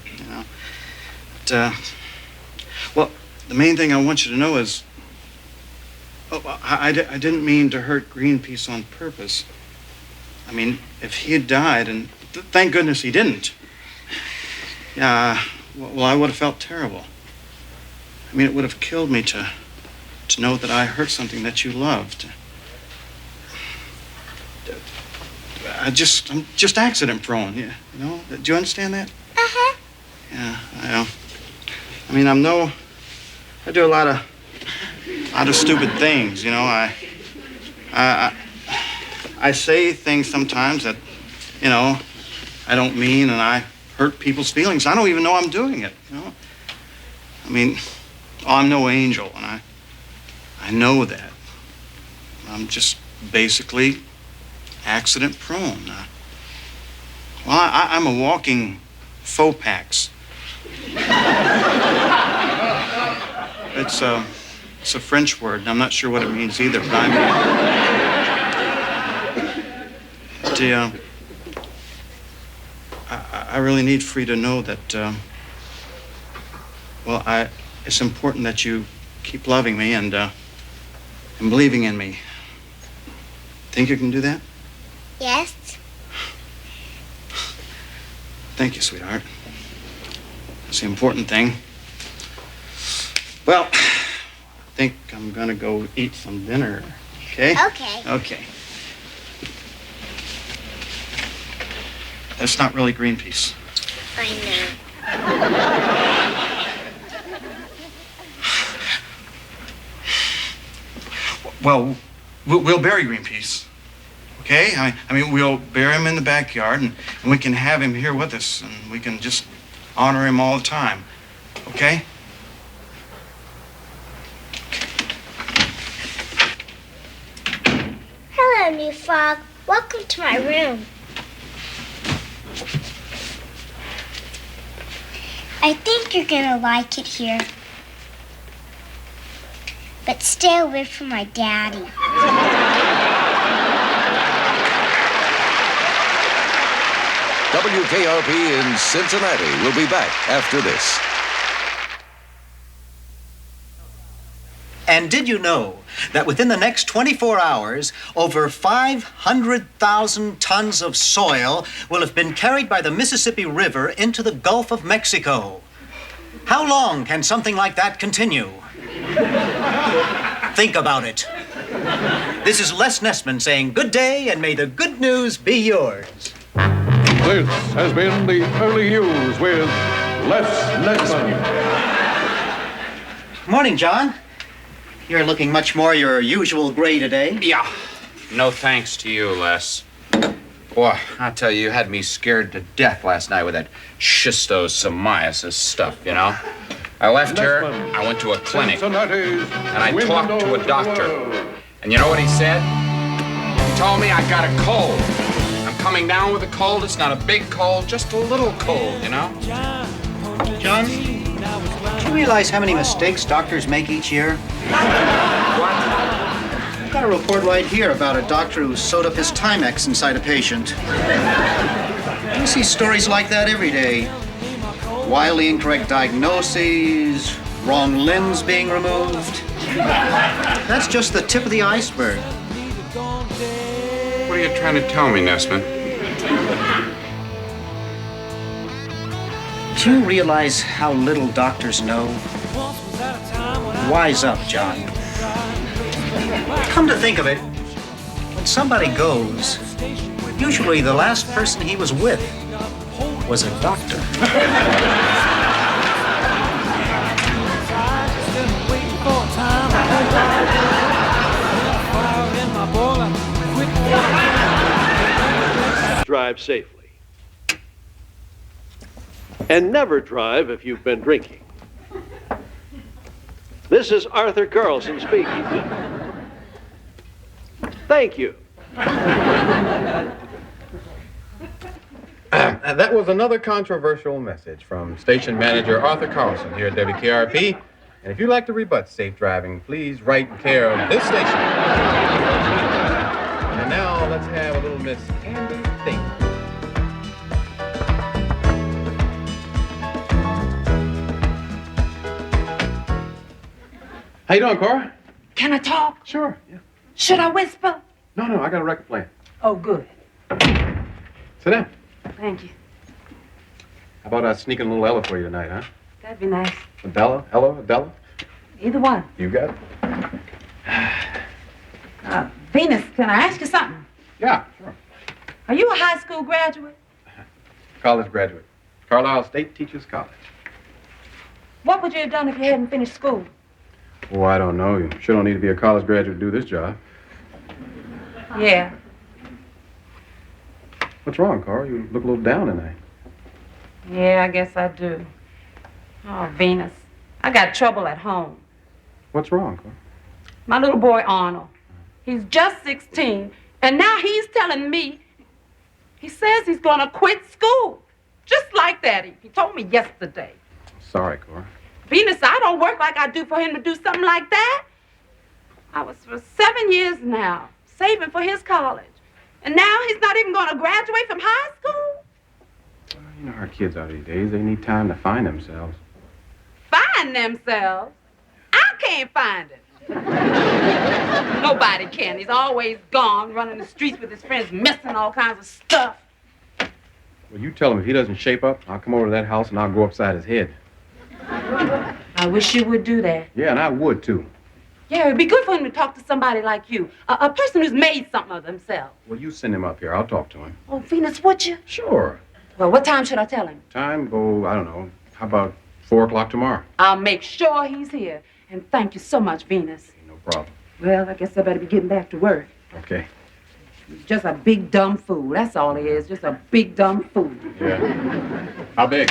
But, well, the main thing I want you to know is, I didn't mean to hurt Greenpeace on purpose. I mean, if he had died, and thank goodness he didn't, yeah, well, I would have felt terrible. I mean, it would have killed me to know that I hurt something that you loved. I'm just accident prone, Do you understand that? Uh-huh. Yeah, I mean, I do a lot of stupid things, I say things sometimes that, I don't mean, and I hurt people's feelings. I don't even know I'm doing it, I mean, I'm no angel, and I know that. I'm just basically accident prone. Well, I'm a walking faux pax. It's a French word, and I'm not sure what it means either, but I really need for you to know that, it's important that you keep loving me, and and believing in me. Think you can do that? Yes. Thank you, sweetheart. That's the important thing. Well, I think I'm gonna go eat some dinner, okay? Okay. Okay. That's not really green peas. I know. Well, we'll bury green peas, okay? I mean, we'll bury him in the backyard, and we can have him here with us, and we can just honor him all the time, okay? Hello, new frog. Welcome to my room. I think you're gonna like it here. But stay away from my daddy. WKRP in Cincinnati will be back after this. And did you know that within the next 24 hours, over 500,000 tons of soil will have been carried by the Mississippi River into the Gulf of Mexico? How long can something like that continue? Think about it. This is Les Nessman saying good day, and may the good news be yours. This has been the early news with Les Nessman. Morning, John. You're looking much more your usual gray today. Yeah. No thanks to you, Les. Boy, I tell you, you had me scared to death last night with that schistosomiasis stuff, you know? I left here, I went to a clinic, and I talked to a doctor. And you know what he said? He told me I got a cold. I'm coming down with a cold. It's not a big cold, just a little cold, you know? John, do you realize how many mistakes doctors make each year? I've got a report right here about a doctor who sewed up his Timex inside a patient. You see stories like that every day. Wildly incorrect diagnoses, wrong limbs being removed. That's just the tip of the iceberg. What are you trying to tell me, Nessman? Do you realize how little doctors know? Wise up, John. Come to think of it, when somebody goes, usually the last person he was with was a doctor. Drive safely. And never drive if you've been drinking. This is Arthur Carlson speaking. Thank you. That was another controversial message from station manager Arthur Carlson here at WKRP. And if you'd like to rebut safe driving, please write in care of this station. And now let's have a little Miss Andy Think. How you doing, Cora? Can I talk? Sure, yeah. Should I whisper? No, I got a record playing. Oh, good. Sit down. Thank you. How about sneaking a little Ella for you tonight, huh? That'd be nice. Adela? Ella? Adela? Either one. You got it? Venus, can I ask you something? Yeah, sure. Are you a high school graduate? College graduate. Carlisle State Teachers College. What would you have done if you hadn't finished school? Oh, I don't know. You sure don't need to be a college graduate to do this job. Yeah. What's wrong, Carl? You look a little down tonight. Yeah, I guess I do. Oh, Venus, I got trouble at home. What's wrong, Carl? My little boy, Arnold. He's just 16, and now he's telling me, he says he's gonna quit school. Just like that. He told me yesterday. Sorry, Cora. Venus, I don't work like I do for him to do something like that. I was for 7 years now, saving for his college. And now he's not even gonna graduate from high school? Well, you know how kids are these days. They need time to find themselves. Find themselves? I can't find it. Nobody can. He's always gone, running the streets with his friends, messing all kinds of stuff. Well, you tell him if he doesn't shape up, I'll come over to that house and I'll go upside his head. I wish you would do that. Yeah, and I would, too. Yeah, it'd be good for him to talk to somebody like you. A person who's made something of themselves. Well, you send him up here. I'll talk to him. Oh, Venus, would you? Sure. Well, what time should I tell him? Time? Go, I don't know. How about 4 o'clock tomorrow? I'll make sure he's here. And thank you so much, Venus. No problem. Well, I guess I better be getting back to work. Okay. He's just a big, dumb fool. That's all he is. Just a big, dumb fool. Yeah. How big?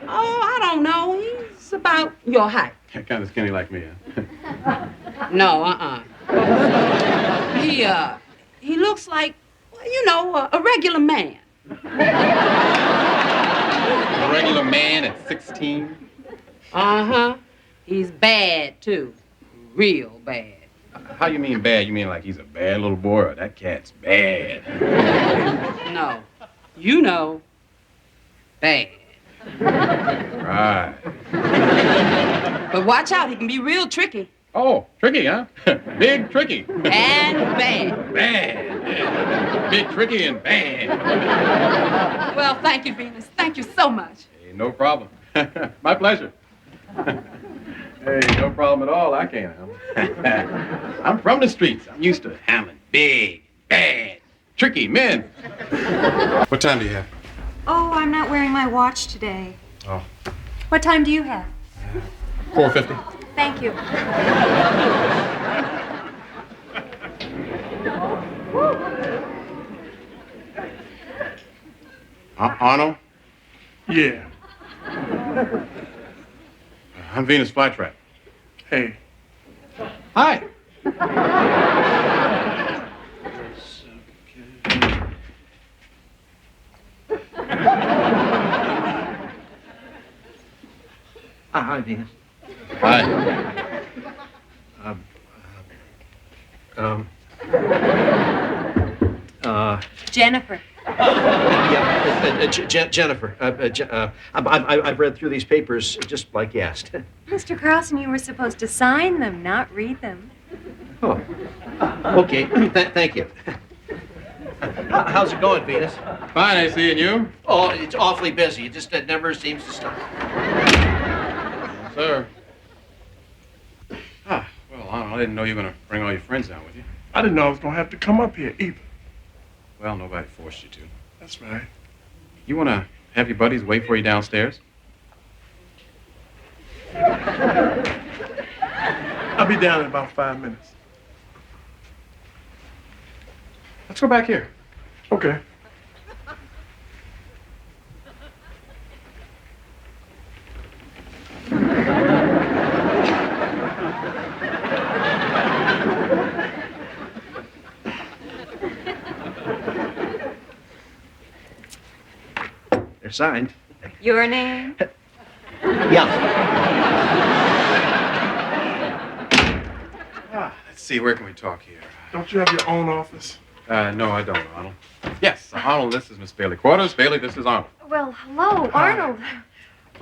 Oh, I don't know. He's about your height. Kind of skinny like me, huh? No, He looks like, well, you know, a regular man. A regular man at 16? Uh-huh. He's bad, too. Real bad. How you mean bad? You mean like he's a bad little boy or that cat's bad? No. You know, bad. Right. But watch out, he can be real tricky. Oh, tricky, huh? Big tricky. And bad. Bad. Big tricky and bad. Well, thank you, Venus. Thank you so much. Hey, no problem. My pleasure. Hey, no problem at all. I can't handle. I'm from the streets. I'm used to handling big, bad, tricky men. What time do you have? Oh, I'm not wearing my watch today. Oh, What time do you have? 4:50. Thank you. Arnold? Yeah. I'm Venus Flytrap. Hey. Hi. Hi, Venus. Hi. Jennifer. Jennifer. I've read through these papers just like you asked. Mr. Carlson, you were supposed to sign them, not read them. Oh. Okay. Thank you. How's it going, Venus? Fine, I see. And you? Oh, it's awfully busy. It just never seems to stop. Sir. Ah, well, Arnold, I didn't know you were going to bring all your friends down with you. I didn't know I was going to have to come up here either. Well, nobody forced you to. That's right. You want to have your buddies wait for you downstairs? I'll be down in about 5 minutes. Let's go back here. Okay. They're signed. Your name? Yeah. Let's see, where can we talk here? Don't you have your own office? No, I don't, Arnold. Yes, Arnold, this is Miss Bailey Quarters. Bailey, this is Arnold. Well, hello, Arnold.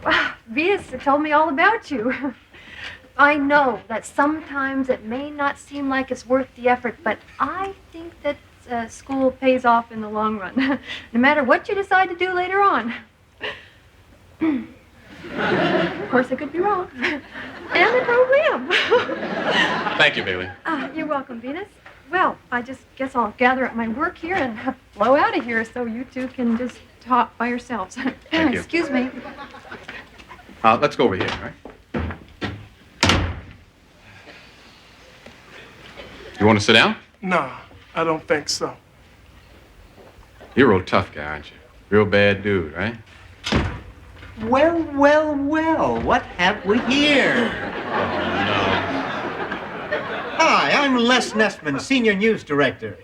Wow, Venus told me all about you. I know that sometimes it may not seem like it's worth the effort, but I think that school pays off in the long run, no matter what you decide to do later on. Of course, I could be wrong. And I probably am. Thank you, Bailey. You're welcome, Venus. Well, I just guess I'll gather up my work here and blow out of here so you two can just talk by yourselves. Thank you. Excuse me. Let's go over here, all right? You want to sit down? No, I don't think so. You're a real tough guy, aren't you? Real bad dude, right? Well, well, well, what have we here? Hi, I'm Les Nessman, Senior News Director.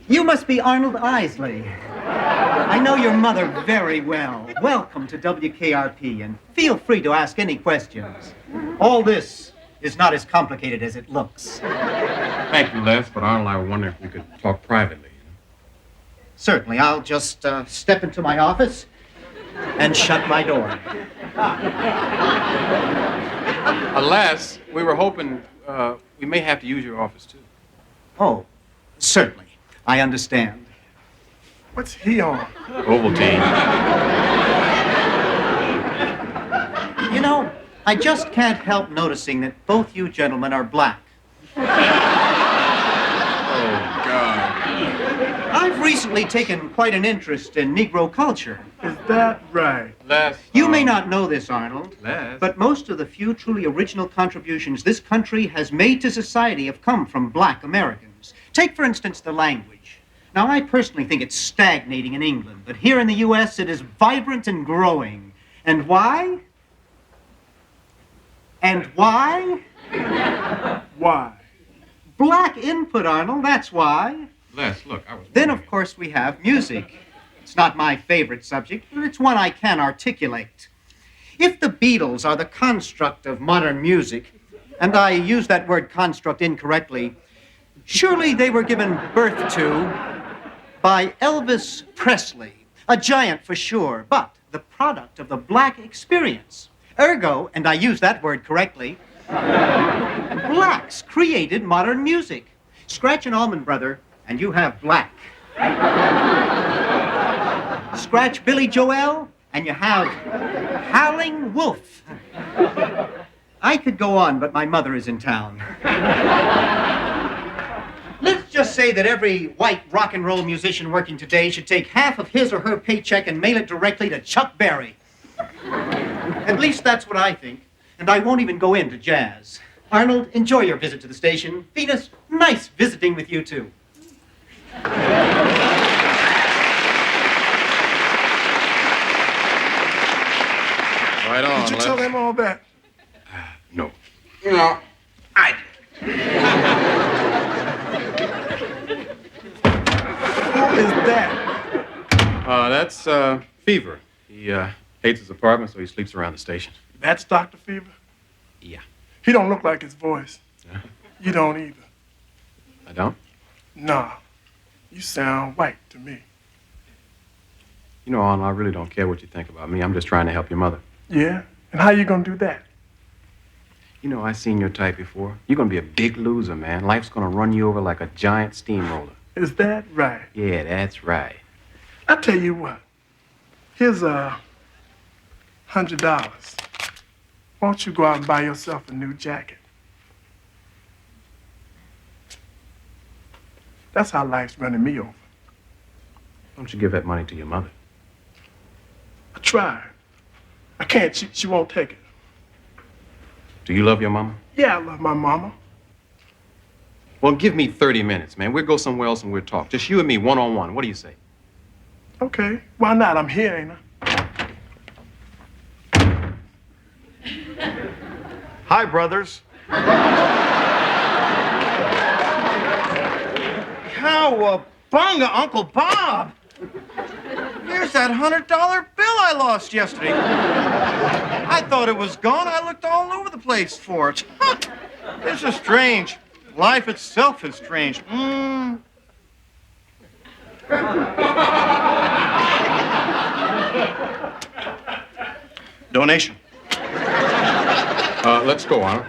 You must be Arnold Isley. I know your mother very well. Welcome to WKRP, and feel free to ask any questions. All this is not as complicated as it looks. Thank you, Les, but Arnold, I wonder if we could talk privately. Certainly, I'll just step into my office. and shut my door. Alas, we were hoping we may have to use your office, too. Oh, certainly. I understand. What's he on? Ovaltine. You know, I just can't help noticing that both you gentlemen are black. Oh, God. I've recently taken quite an interest in Negro culture. Is that right? Les. You may not know this, Arnold, Les. but most of the few truly original contributions this country has made to society have come from black Americans. Take, for instance, the language. Now, I personally think it's stagnating in England, but here in the U.S. it is vibrant and growing. And why? And why? Why? Black input, Arnold, that's why. Les, look, I was... Then, of course, we have music. It's not my favorite subject, but it's one I can articulate. If the Beatles are the construct of modern music, and I use that word construct incorrectly, surely they were given birth to by Elvis Presley, a giant for sure, but the product of the black experience. Ergo, and I use that word correctly, blacks created modern music. Scratch an Allman Brother, and you have black. Scratch Billy Joel, and you have Howling Wolf. I could go on, but my mother is in town. Let's just say that every white rock and roll musician working today should take half of his or her paycheck and mail it directly to Chuck Berry. At least that's what I think, and I won't even go into jazz. Arnold, enjoy your visit to the station. Venus, nice visiting with you, too. Right on, Did you Les. tell them all that? No. No, I Who is that? That's Fever. He hates his apartment, so he sleeps around the station. That's Dr. Fever? Yeah. He don't look like his voice. Yeah. You don't either. I don't? Nah. You sound white to me. You know, Arnold, I really don't care what you think about me. I'm just trying to help your mother. Yeah? And how you gonna do that? You know, I've seen your type before. You're gonna be a big loser, man. Life's gonna run you over like a giant steamroller. Is that right? Yeah, that's right. I tell you what. Here's $100. Won't you go out and buy yourself a new jacket? That's how life's running me over. Don't you give that money to your mother? I tried. I can't. She won't take it. Do you love your mama? Yeah, I love my mama. Well, give me 30 minutes, man. We'll go somewhere else and we'll talk. Just you and me, one-on-one. What do you say? Okay. Why not? I'm here, ain't I? Hi, brothers. Cowabunga, Uncle Bob. Here's that $100 bill I lost yesterday. I thought it was gone. I looked all over the place for it. This is strange. Life itself is strange. Donation. Let's go, Arnold.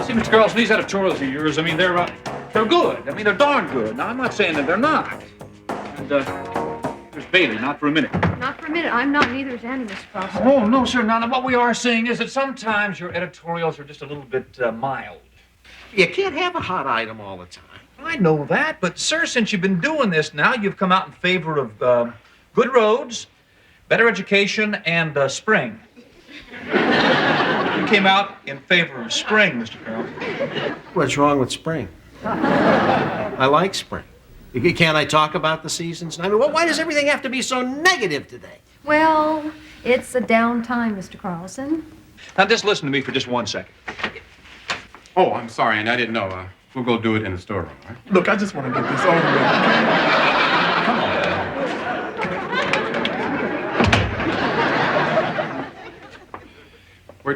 See, Mr. Carlson, these editorials of yours, I mean, they're good. I mean, they're darn good. Now, I'm not saying that they're not. And, there's Bailey, not for a minute. Not for a minute. I'm not, neither is Annie, Mr. Carlson. Oh, no, sir. Now, what we are saying is that sometimes your editorials are just a little bit mild. You can't have a hot item all the time. I know that, but, sir, since you've been doing this now, you've come out in favor of good roads, better education, and spring. You came out in favor of spring, Mr. Carlson. What's wrong with spring? I like spring. Can't I talk about the seasons? I mean, why does everything have to be so negative today? Well, it's a down time, Mr. Carlson. Now, just listen to me for just 1 second. Oh, I'm sorry, and I didn't know. We'll go do it in the storeroom, all right? Look, I just want to get this over with. Come on.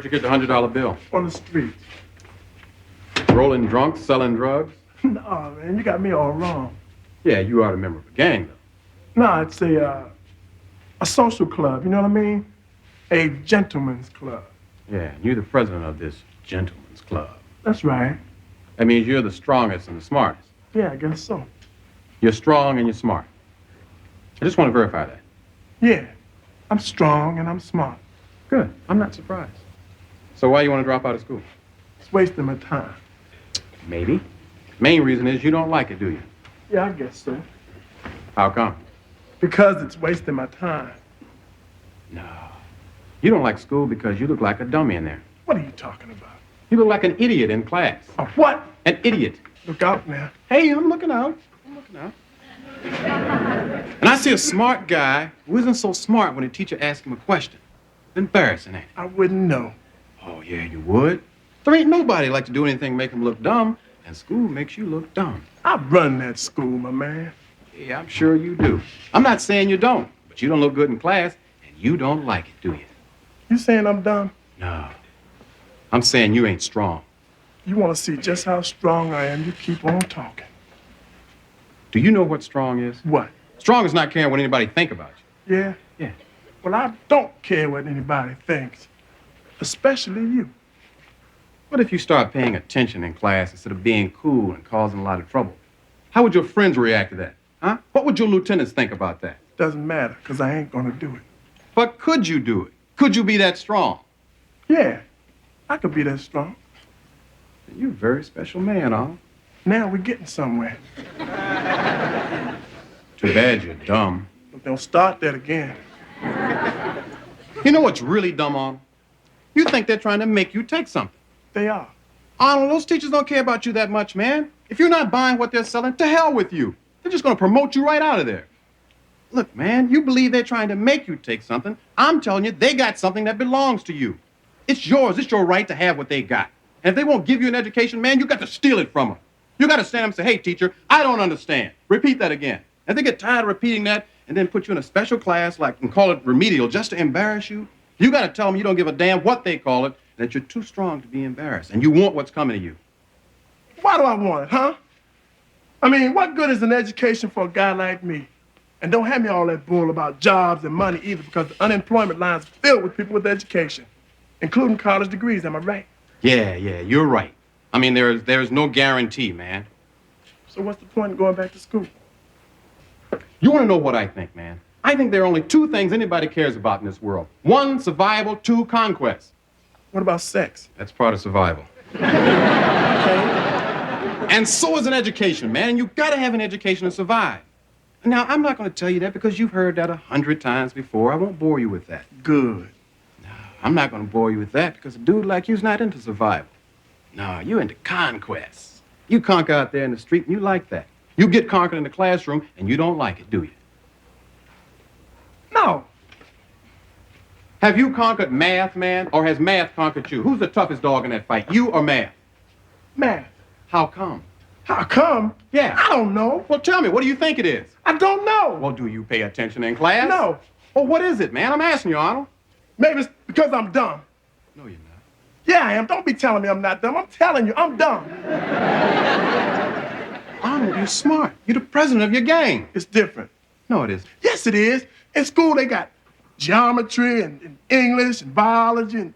you get the $100 bill? On the street. Rolling drunk, selling drugs? No, man, you got me all wrong. Yeah, you are a member of a gang, though. No, it's a social club, you know what I mean? A gentleman's club. Yeah, and you're the president of this gentleman's club. That's right. That means you're the strongest and the smartest. Yeah, I guess so. You're strong and you're smart. I just want to verify that. Yeah, I'm strong and I'm smart. Good. I'm not surprised. So why you want to drop out of school? It's wasting my time. Maybe. Main reason is you don't like it, do you? Yeah, I guess so. How come? Because it's wasting my time. No. You don't like school because you look like a dummy in there. What are you talking about? You look like an idiot in class. A what? An idiot. Look out now. Hey, I'm looking out. I'm looking out. And I see a smart guy who isn't so smart when a teacher asks him a question. It's embarrassing, ain't it? I wouldn't know. Oh, yeah, you would. There ain't nobody like to do anything to make him look dumb, and school makes you look dumb. I run that school, my man. Yeah, I'm sure you do. I'm not saying you don't, but you don't look good in class, and you don't like it, do you? You saying I'm dumb? No. I'm saying you ain't strong. You want to see just how strong I am, you keep on talking. Do you know what strong is? What? Strong is not caring what anybody think about you. Yeah? Yeah. Well, I don't care what anybody thinks. Especially you. What if you start paying attention in class instead of being cool and causing a lot of trouble? How would your friends react to that? Huh? What would your lieutenants think about that? Doesn't matter, because I ain't going to do it. But could you do it? Could you be that strong? Yeah, I could be that strong. You're a very special man, huh? Now we're getting somewhere. Too bad you're dumb. But don't start that again. You know what's really dumb, Arnold? You think they're trying to make you take something. They are. Arnold, those teachers don't care about you that much, man. If you're not buying what they're selling, to hell with you. They're just going to promote you right out of there. Look, man, you believe they're trying to make you take something. I'm telling you, they got something that belongs to you. It's yours. It's your right to have what they got. And if they won't give you an education, man, you got to steal it from them. You got to stand up and say, hey, teacher, I don't understand. Repeat that again. And they get tired of repeating that and then put you in a special class like and call it remedial just to embarrass you. You got to tell them you don't give a damn what they call it, that you're too strong to be embarrassed, and you want what's coming to you. Why do I want it, huh? I mean, what good is an education for a guy like me? And don't have me all that bull about jobs and money either, because the unemployment line's filled with people with education, including college degrees, am I right? Yeah, you're right. I mean, there's no guarantee, man. So what's the point of going back to school? You want to know what I think, man? I think there are only two things anybody cares about in this world. One, survival. Two, conquest. What about sex? That's part of survival. And so is an education, man. And you got to have an education to survive. Now, I'm not going to tell you that because you've heard that 100 times before. I won't bore you with that. Good. No, I'm not going to bore you with that because a dude like you's not into survival. No, you're into conquest. You conquer out there in the street and you like that. You get conquered in the classroom and you don't like it, do you? No. Have you conquered math, man, or has math conquered you? Who's the toughest dog in that fight, you or math? Math. How come? How come? Yeah. I don't know. Well, tell me, what do you think it is? I don't know. Well, do you pay attention in class? No. Well, what is it, man? I'm asking you, Arnold. Maybe it's because I'm dumb. No, you're not. Yeah, I am. Don't be telling me I'm not dumb. I'm telling you, I'm dumb. Arnold, you're smart. You're the president of your gang. It's different. No, it isn't. Yes, it is. In school, they got geometry and English and biology. And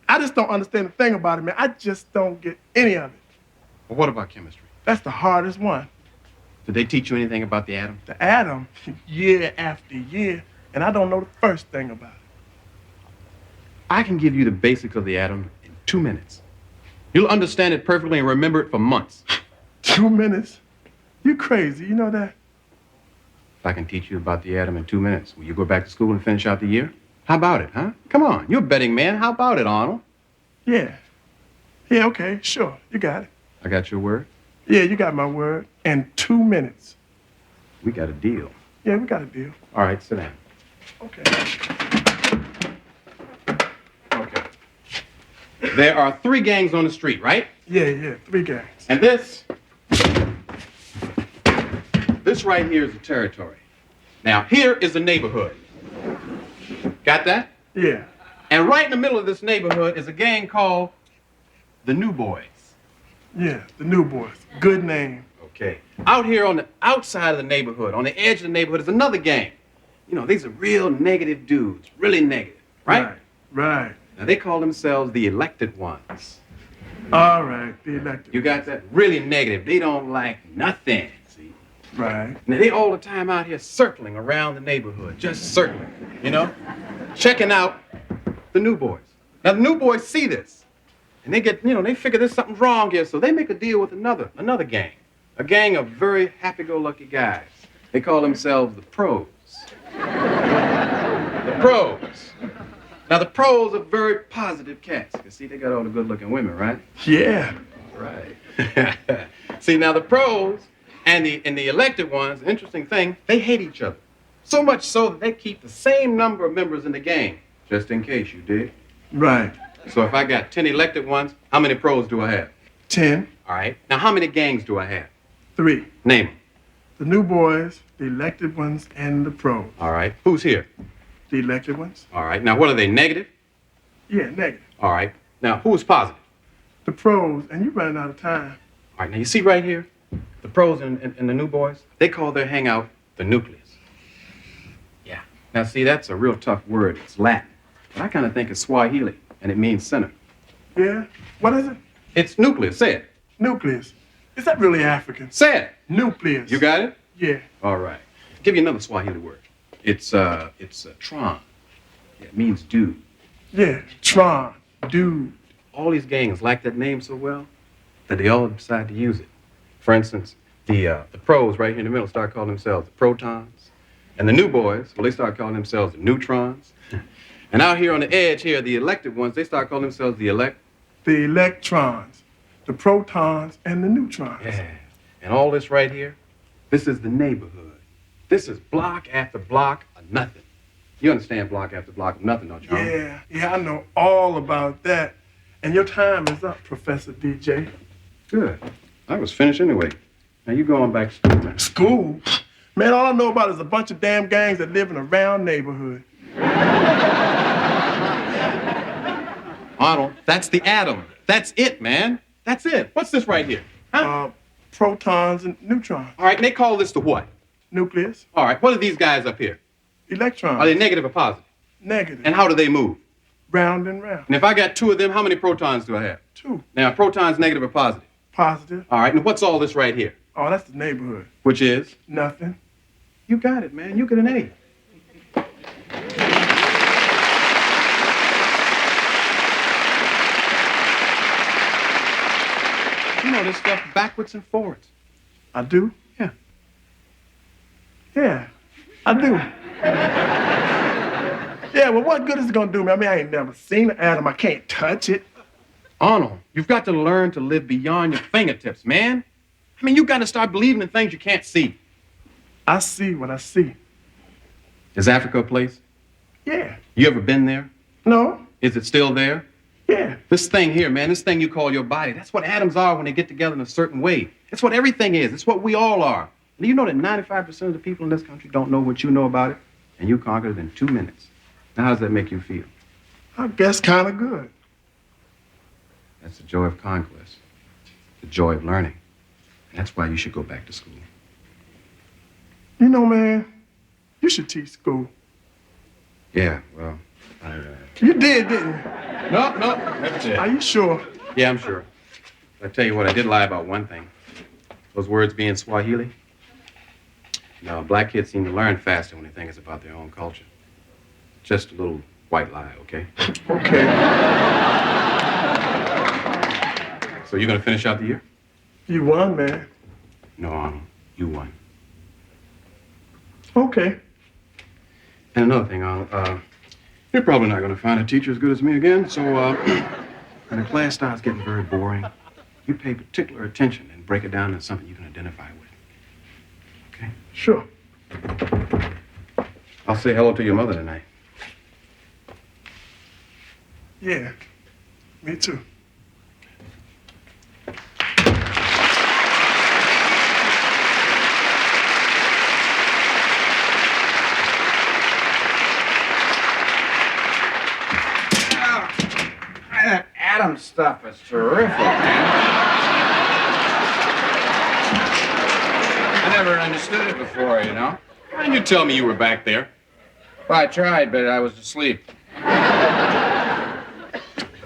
I just don't understand a thing about it, man. I just don't get any of it. Well, what about chemistry? That's the hardest one. Did they teach you anything about the atom? The atom, year after year, and I don't know the first thing about it. I can give you the basics of the atom in 2 minutes. You'll understand it perfectly and remember it for months. 2 minutes? You crazy, you know that? If I can teach you about the atom in 2 minutes, will you go back to school and finish out the year? How about it, huh? Come on, you're a betting man. How about it, Arnold? Yeah. Yeah, okay, sure. You got it. I got your word? Yeah, you got my word. In 2 minutes. We got a deal. Yeah, we got a deal. All right, sit down. Okay. Okay. There are 3 gangs on the street, right? Yeah, 3 gangs. And this right here is the territory. Now, here is the neighborhood. Got that? Yeah. And right in the middle of this neighborhood is a gang called the New Boys. Yeah, the New Boys. Good name. Okay. Out here on the outside of the neighborhood, on the edge of the neighborhood, is another gang. You know, these are real negative dudes, really negative, right? Right. Now, they call themselves the elected ones. All right, the elected. You got that? Really negative. They don't like nothing, see? Right. Now, they all the time out here circling around the neighborhood, just circling, you know? Checking out the New Boys. Now, the New Boys see this, and they get, you know, they figure there's something wrong here, so they make a deal with another gang. A gang of very happy-go-lucky guys. They call themselves the Pros. The Pros. Now, the Pros are very positive cats. You see, they got all the good-looking women, right? Yeah. Right. See, now the Pros and the elected ones, the interesting thing, they hate each other. So much so that they keep the same number of members in the gang, just in case, you dig? Right. So if I got 10 elected ones, how many Pros do I have? 10. All right. Now, how many gangs do I have? 3. Name them. The New Boys, the elected ones, and the Pros. All right. Who's here? The elected ones. All right. Now, what are they, negative? Yeah, negative. All right. Now, who's positive? The Pros, and you're running out of time. All right. Now, you see right here, the Pros and the New Boys, they call their hangout the nucleus. Yeah. Now, see, that's a real tough word. It's Latin. But I kind of think it's Swahili, and it means center. Yeah? What is it? It's nucleus. Say it. Nucleus. Is that really African? Say it. Nucleus. You got it? Yeah. All right. I'll give you another Swahili word. It's Tron. Yeah, it means dude. Yeah, Tron, dude. All these gangs like that name so well that they all decide to use it. For instance, the Pros right here in the middle start calling themselves the Protons. And the New Boys, well, they start calling themselves the Neutrons. And out here on the edge here, the elected ones, they start calling themselves the The electrons, the protons, and the neutrons. Yeah. And all this right here, this is the neighborhood. This is block after block of nothing. You understand block after block of nothing, don't you? Yeah, I know all about that. And your time is up, Professor DJ. Good. I was finished anyway. Now you go on back to school, man. School? Man, all I know about is a bunch of damn gangs that live in a round neighborhood. Arnold, that's the atom. That's it, man. That's it. What's this right here? Huh? Protons and neutrons. All right, and they call this the what? Nucleus. All right, what are these guys up here? Electrons. Are they negative or positive? Negative. And how do they move? Round and round. And if I got 2 of them, how many protons do I have? 2. Now, protons negative or positive? Positive. All right, and what's all this right here? Oh, that's the neighborhood. Which is? Nothing. You got it, man. You get an A. You know this stuff backwards and forwards. I do? Yeah. Yeah, I do. Yeah, well, what good is it gonna do me? I mean, I ain't never seen an atom. I can't touch it. Arnold, you've got to learn to live beyond your fingertips, man. I mean, you got to start believing in things you can't see. I see what I see. Is Africa a place? Yeah. You ever been there? No. Is it still there? Yeah. This thing here, man, this thing you call your body, that's what atoms are when they get together in a certain way. It's what everything is. It's what we all are. And you know that 95% of the people in this country don't know what you know about it, and you conquered it in 2 minutes. Now, how does that make you feel? I guess kind of good. That's the joy of conquest, the joy of learning. That's why you should go back to school. You know, man, you should teach school. Yeah, well, You did, didn't you? No, never did. Are you sure? Yeah, I'm sure. I tell you what, I did lie about one thing. Those words being Swahili. No, black kids seem to learn faster when they think it's about their own culture. Just a little white lie, okay? Okay. So you're gonna finish out the year? You won, man. No, Arnold, you won. Okay. And another thing, Arnold, you're probably not gonna find a teacher as good as me again, so when the class starts getting very boring, you pay particular attention and break it down into something you can identify with. Okay? Sure. I'll say hello to your mother tonight. Yeah, me too. Some stuff is terrific, man. I never understood it before, you know. Why didn't you tell me you were back there? Well, I tried, but I was asleep.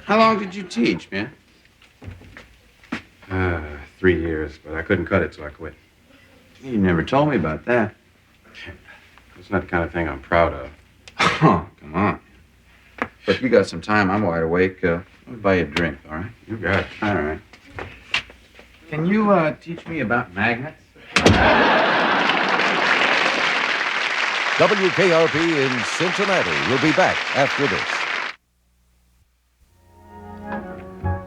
How long did you teach, man? 3 years, but I couldn't cut it, so I quit. You never told me about that. It's not the kind of thing I'm proud of. Oh, come on. But if you got some time, I'm wide awake. Let me buy you a drink, all right? You got it. All right. Can you teach me about magnets? WKRP in Cincinnati will be back after this.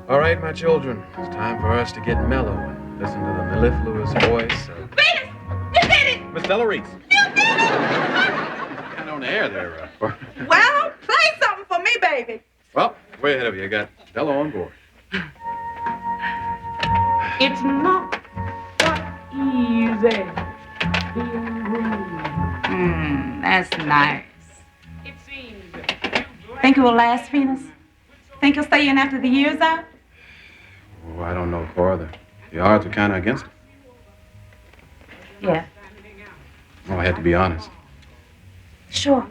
All right, my children, it's time for us to get mellow and listen to the mellifluous voice of... Venus! You did it! Miss Delarese. You did it! Kind of on the air there. Well, play something for me, baby. Well, way ahead of you. I got Della on board. It's not that easy. That's nice. Think it will last, Venus? Think you'll stay in after the year's out? Oh, I don't know, Cora. The odds are kind of against it. Yeah. Oh, I had to be honest. Sure.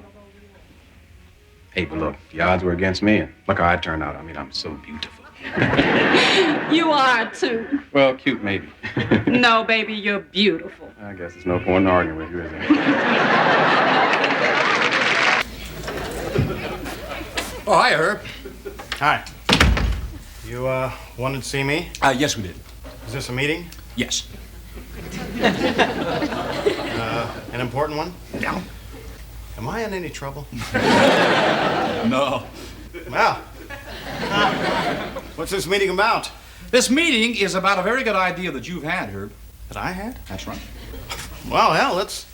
Hey, but look, the odds were against me, and look how I turned out. I mean, I'm so beautiful. You are, too. Well, cute, maybe. No, baby, you're beautiful. I guess there's no point in arguing with you, is there? Oh, hi, Herb. Hi. You, wanted to see me? Yes, we did. Is this a meeting? Yes. An important one? Yeah. Am I in any trouble? No. Well, what's this meeting about? This meeting is about a very good idea that you've had, Herb. That I had? That's right. Well, hell, let's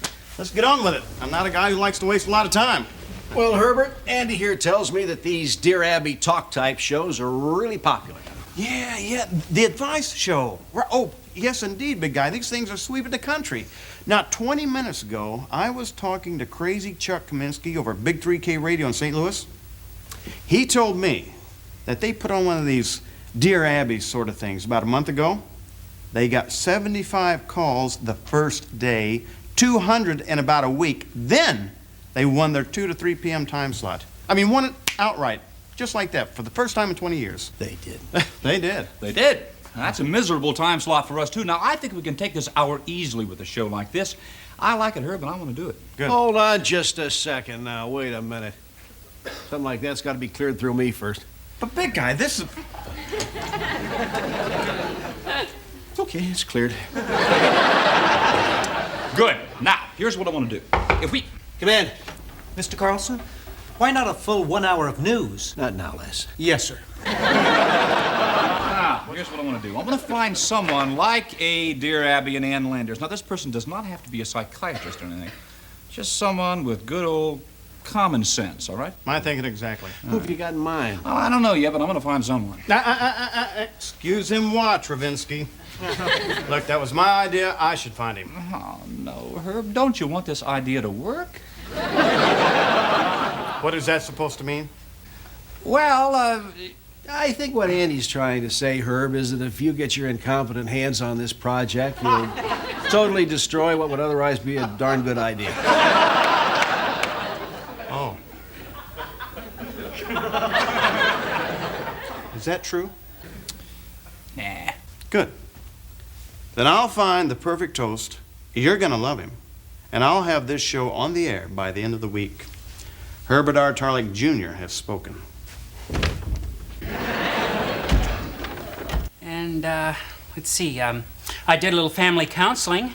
get on with it. I'm not a guy who likes to waste a lot of time. Well, Herbert, Andy here tells me that these Dear Abby talk-type shows are really popular. Yeah, the advice show. Oh, yes, indeed, big guy. These things are sweeping the country. Now, 20 minutes ago, I was talking to crazy Chuck Kaminsky over Big 3K Radio in St. Louis. He told me that they put on one of these Dear Abby sort of things about a month ago. They got 75 calls the first day, 200 in about a week. Then they won their 2 to 3 p.m. time slot. I mean, won it outright, just like that, for the first time in 20 years. They did. They did. They did. That's a miserable time slot for us, too. Now, I think we can take this hour easily with a show like this. I like it, Herb, and I want to do it. Good. Hold on just a second now. Wait a minute. Something like that's got to be cleared through me first. But big guy, this is... Okay, it's cleared. Good. Now, here's what I want to do. If we... Come in. Mr. Carlson, why not a full 1 hour of news? Not now, Les. Yes, sir. Now, here's what I want to do. I'm going to find someone like a Dear Abby and Ann Landers. Now, this person does not have to be a psychiatrist or anything. Just someone with good old common sense, all right? My thinking exactly. Who have you got in mind? Oh, I don't know yet, but I'm going to find someone. Excuse him what, Travinsky? Look, that was my idea. I should find him. Oh, no, Herb. Don't you want this idea to work? What is that supposed to mean? Well, I think what Andy's trying to say, Herb, is that if you get your incompetent hands on this project, you'll totally destroy what would otherwise be a darn good idea. Oh. Is that true? Nah. Good. Then I'll find the perfect toast. You're going to love him. And I'll have this show on the air by the end of the week. Herbert R. Tarlick Jr. has spoken. And, let's see, I did a little family counseling.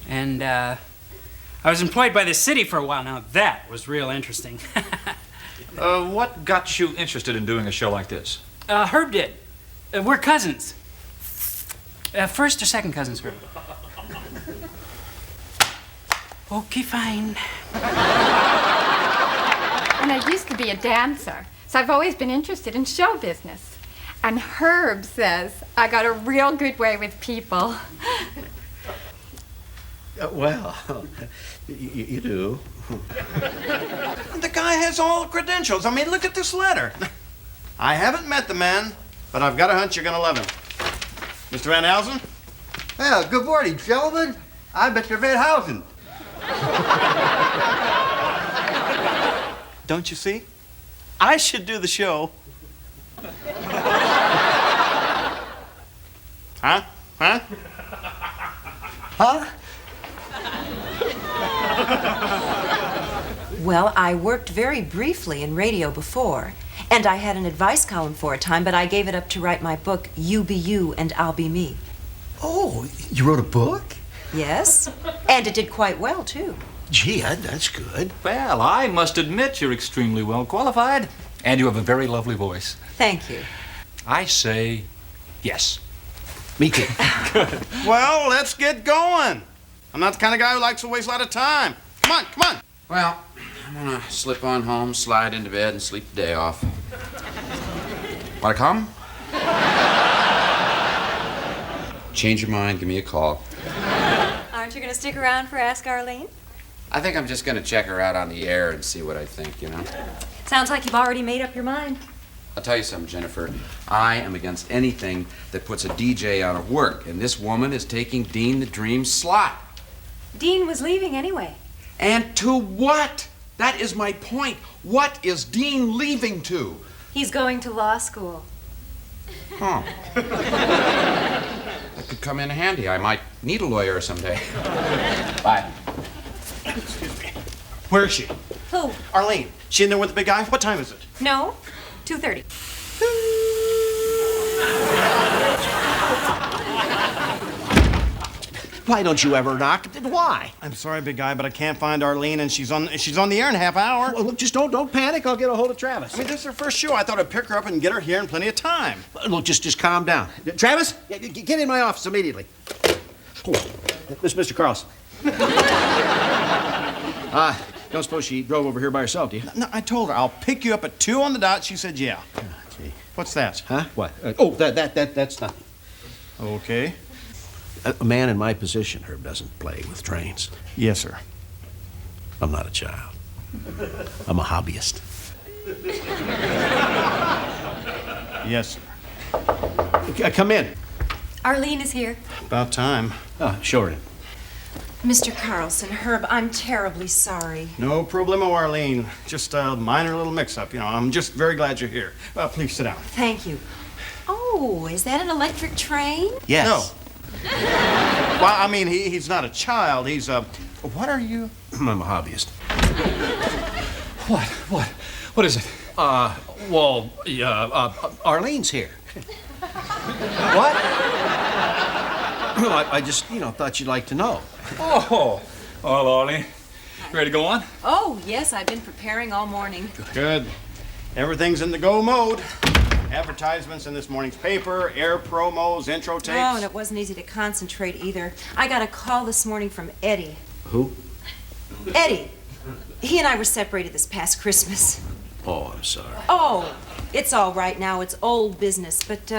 And, I was employed by the city for a while. Now, that was real interesting. What got you interested in doing a show like this? Herb did. We're cousins. First or second cousins, Herb? Okay, fine. And I used to be a dancer, so I've always been interested in show business. And Herb says I got a real good way with people. Well, you do. The guy has all the credentials. I mean, look at this letter. I haven't met the man, but I've got a hunch you're gonna love him. Mr. Van Housen? Well, good morning, gentlemen. I'm Mr. Van Housen. Don't you see? I should do the show. Huh? Huh? Huh? Well, I worked very briefly in radio before, and I had an advice column for a time, but I gave it up to write my book, You Be You and I'll Be Me. Oh, you wrote a book? Yes, and it did quite well, too. Gee, that's good. Well, I must admit you're extremely well qualified, and you have a very lovely voice. Thank you. I say yes. Me too. Good. Well, let's get going. I'm not the kind of guy who likes to waste a lot of time. Come on, come on. Well, I'm gonna slip on home, slide into bed, and sleep the day off. Wanna come? Change your mind, give me a call. Aren't you going to stick around for Ask Arlene? I think I'm just gonna check her out on the air and see what I think, you know? Sounds like you've already made up your mind. I'll tell you something, Jennifer. I am against anything that puts a DJ out of work, and this woman is taking Dean the Dream's slot. Dean was leaving anyway. And to what? That is my point. What is Dean leaving to? He's going to law school. Huh. That could come in handy. I might need a lawyer someday. Bye. Excuse me. Where is she? Who? Arlene. She in there with the big guy? What time is it? No, 2:30. Why don't you ever knock? Why? I'm sorry, big guy, but I can't find Arlene, and she's on the air in a half hour. Well, look, just don't panic. I'll get a hold of Travis. I mean, this is her first show. I thought I'd pick her up and get her here in plenty of time. Look, just calm down. Travis, get in my office immediately. Oh, Mr. Carlson. Don't suppose she drove over here by herself, do you? No, I told her I'll pick you up at 2 on the dot. She said, yeah. Gee. What's that? Huh? What? That's nothing. Okay. A man in my position, Herb, doesn't play with trains. Yes, sir. I'm not a child. I'm a hobbyist. Yes, sir. Come in. Arlene is here. About time. Show her in. Mr. Carlson, Herb, I'm terribly sorry. No problemo, Arlene. Just a minor little mix-up, you know. I'm just very glad you're here. Please sit down. Thank you. Oh, is that an electric train? Yes. No. Well, I mean, he's not a child. He's a... What are you? I'm a hobbyist. What is it? Arlene's here. What? Well, I just, thought you'd like to know. Oh, well, Arlene, you ready to go on? Oh, yes, I've been preparing all morning. Good. Everything's in the go mode. Advertisements in this morning's paper, air promos, intro tapes. Oh, and it wasn't easy to concentrate either. I got a call this morning from Eddie. Who? Eddie. He and I were separated this past Christmas. Oh, I'm sorry. Oh, it's all right now. It's old business, but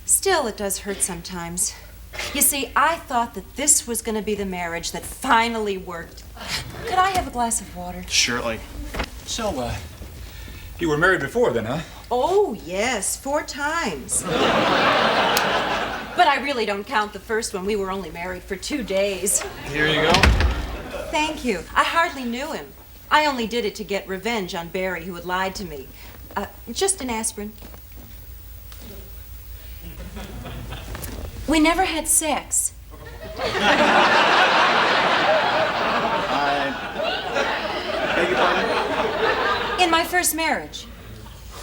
still, it does hurt sometimes. You see, I thought that this was going to be the marriage that finally worked. Could I have a glass of water? Surely. So, you were married before then, huh? Oh, yes, 4 times. But I really don't count the first one. We were only married for 2 days. Here you go. Thank you. I hardly knew him. I only did it to get revenge on Barry, who had lied to me. Just an aspirin. We never had sex. I beg your pardon? In my first marriage.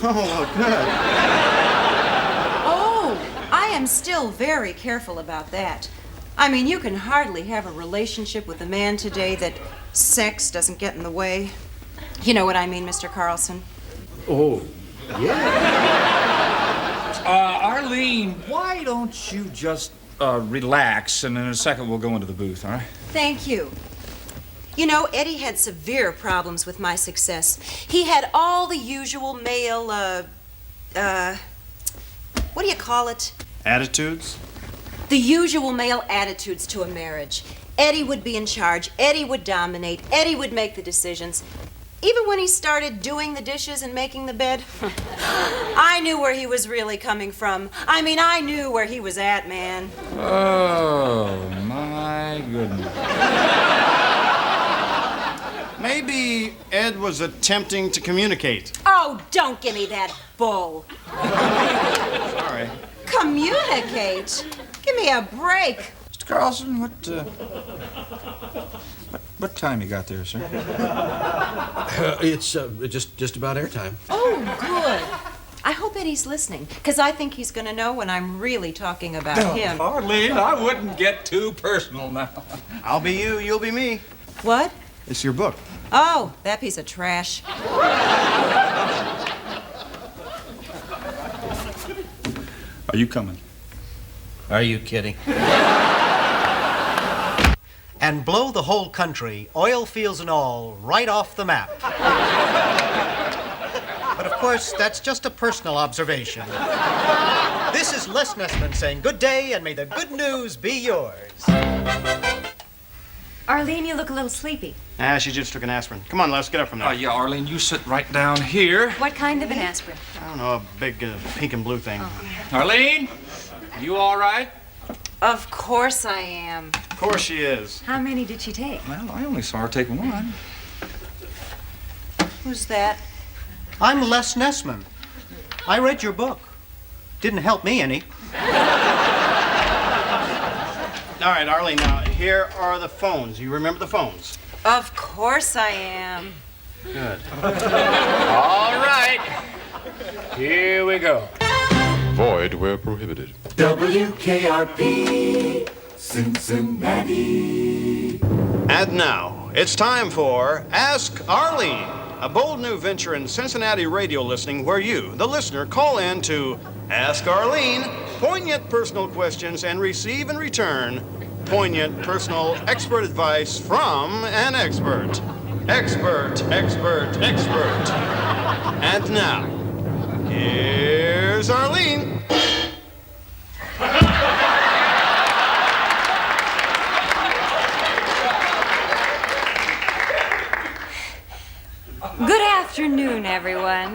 Oh, good. Oh, I am still very careful about that. I mean, you can hardly have a relationship with a man today that sex doesn't get in the way. You know what I mean, Mr. Carlson? Oh, yeah. Arlene, why don't you just relax, and in a second we'll go into the booth, all right? Thank you. You know, Eddie had severe problems with my success. He had all the usual male, what do you call it? Attitudes? The usual male attitudes to a marriage. Eddie would be in charge. Eddie would dominate. Eddie would make the decisions. Even when he started doing the dishes and making the bed, I knew where he was really coming from. I mean, I knew where he was at, man. Oh, my goodness. Maybe Ed was attempting to communicate. Oh, don't give me that bull. Sorry. Communicate? Give me a break. Mr. Carlson, what time you got there, sir? It's just about airtime. Oh, good. I hope Eddie's listening, because I think he's going to know when I'm really talking about him. Arlene, I wouldn't get too personal now. I'll be you, you'll be me. What? It's your book. Oh, that piece of trash. Are you coming? Are you kidding? And blow the whole country, oil fields and all, right off the map. But of course, that's just a personal observation. This is Les Nessman saying good day, and may the good news be yours. Arlene, you look a little sleepy. She just took an aspirin. Come on, Les, get up from there. Yeah, Arlene, you sit right down here. What kind of an aspirin? I don't know, a big pink and blue thing. Arlene, you all right? Of course I am. Of course she is. How many did she take? Well, I only saw her take one. Who's that? I'm Les Nessman. I read your book. Didn't help me any. All right, Arlene, now, here are the phones. You remember the phones? Of course I am. Good. All right. Here we go. Void where prohibited. WKRP, Cincinnati. And now, it's time for Ask Arlene, a bold new venture in Cincinnati radio listening where you, the listener, call in to Ask Arlene, poignant personal questions, and receive in return poignant personal expert advice from an expert. Expert. And now, here's Arlene. Good afternoon, everyone.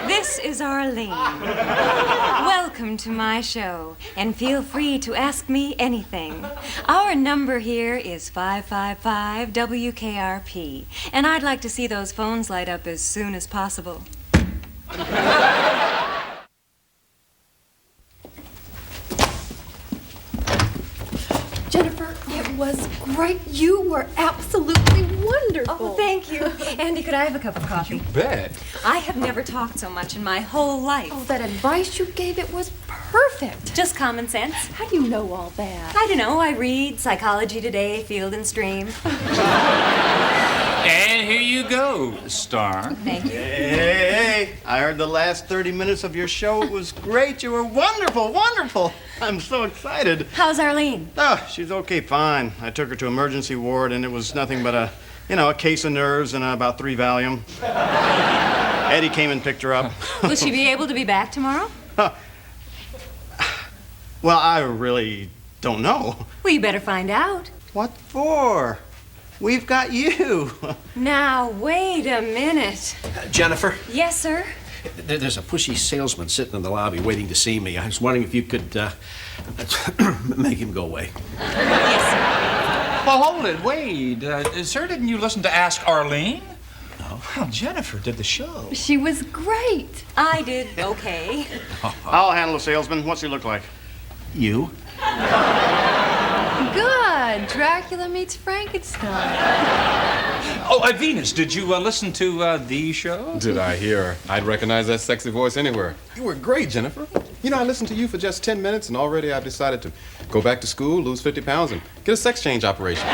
This is Arlene. Welcome to my show, and feel free to ask me anything. Our number here is 555 WKRP, and I'd like to see those phones light up as soon as possible. Jennifer, it was great. You were absolutely wonderful. Oh, thank you. Andy, could I have a cup of coffee? You bet. I have never talked so much in my whole life. Oh, that advice you gave, it was perfect. Just common sense. How do you know all that? I don't know. I read Psychology Today, Field and Stream. And here you go, Star. Thank you. Hey, I heard the last 30 minutes of your show. It was great. You were wonderful. I'm so excited. How's Arlene? Oh, she's okay, fine. I took her to emergency ward, and it was nothing but a case of nerves and about 3 Valium. Eddie came and picked her up. Will she be able to be back tomorrow? Well, I really don't know. Well, you better find out. What for? We've got you. Now, wait a minute. Jennifer, Yes, sir? there's a pushy salesman sitting in the lobby waiting to see me. I was wondering if you could make him go away. Well, hold it. Wait. Sir, didn't you listen to Ask Arlene? No. Well, Jennifer did the show. She was great. I did okay. I'll handle the salesman. What's he look like? You? Good. Dracula meets Frankenstein. Oh, Venus, did you listen to the show? Did I hear her? I'd recognize that sexy voice anywhere. You were great, Jennifer. You know, I listened to you for just 10 minutes, and already I've decided to go back to school, lose 50 pounds, and get a sex change operation.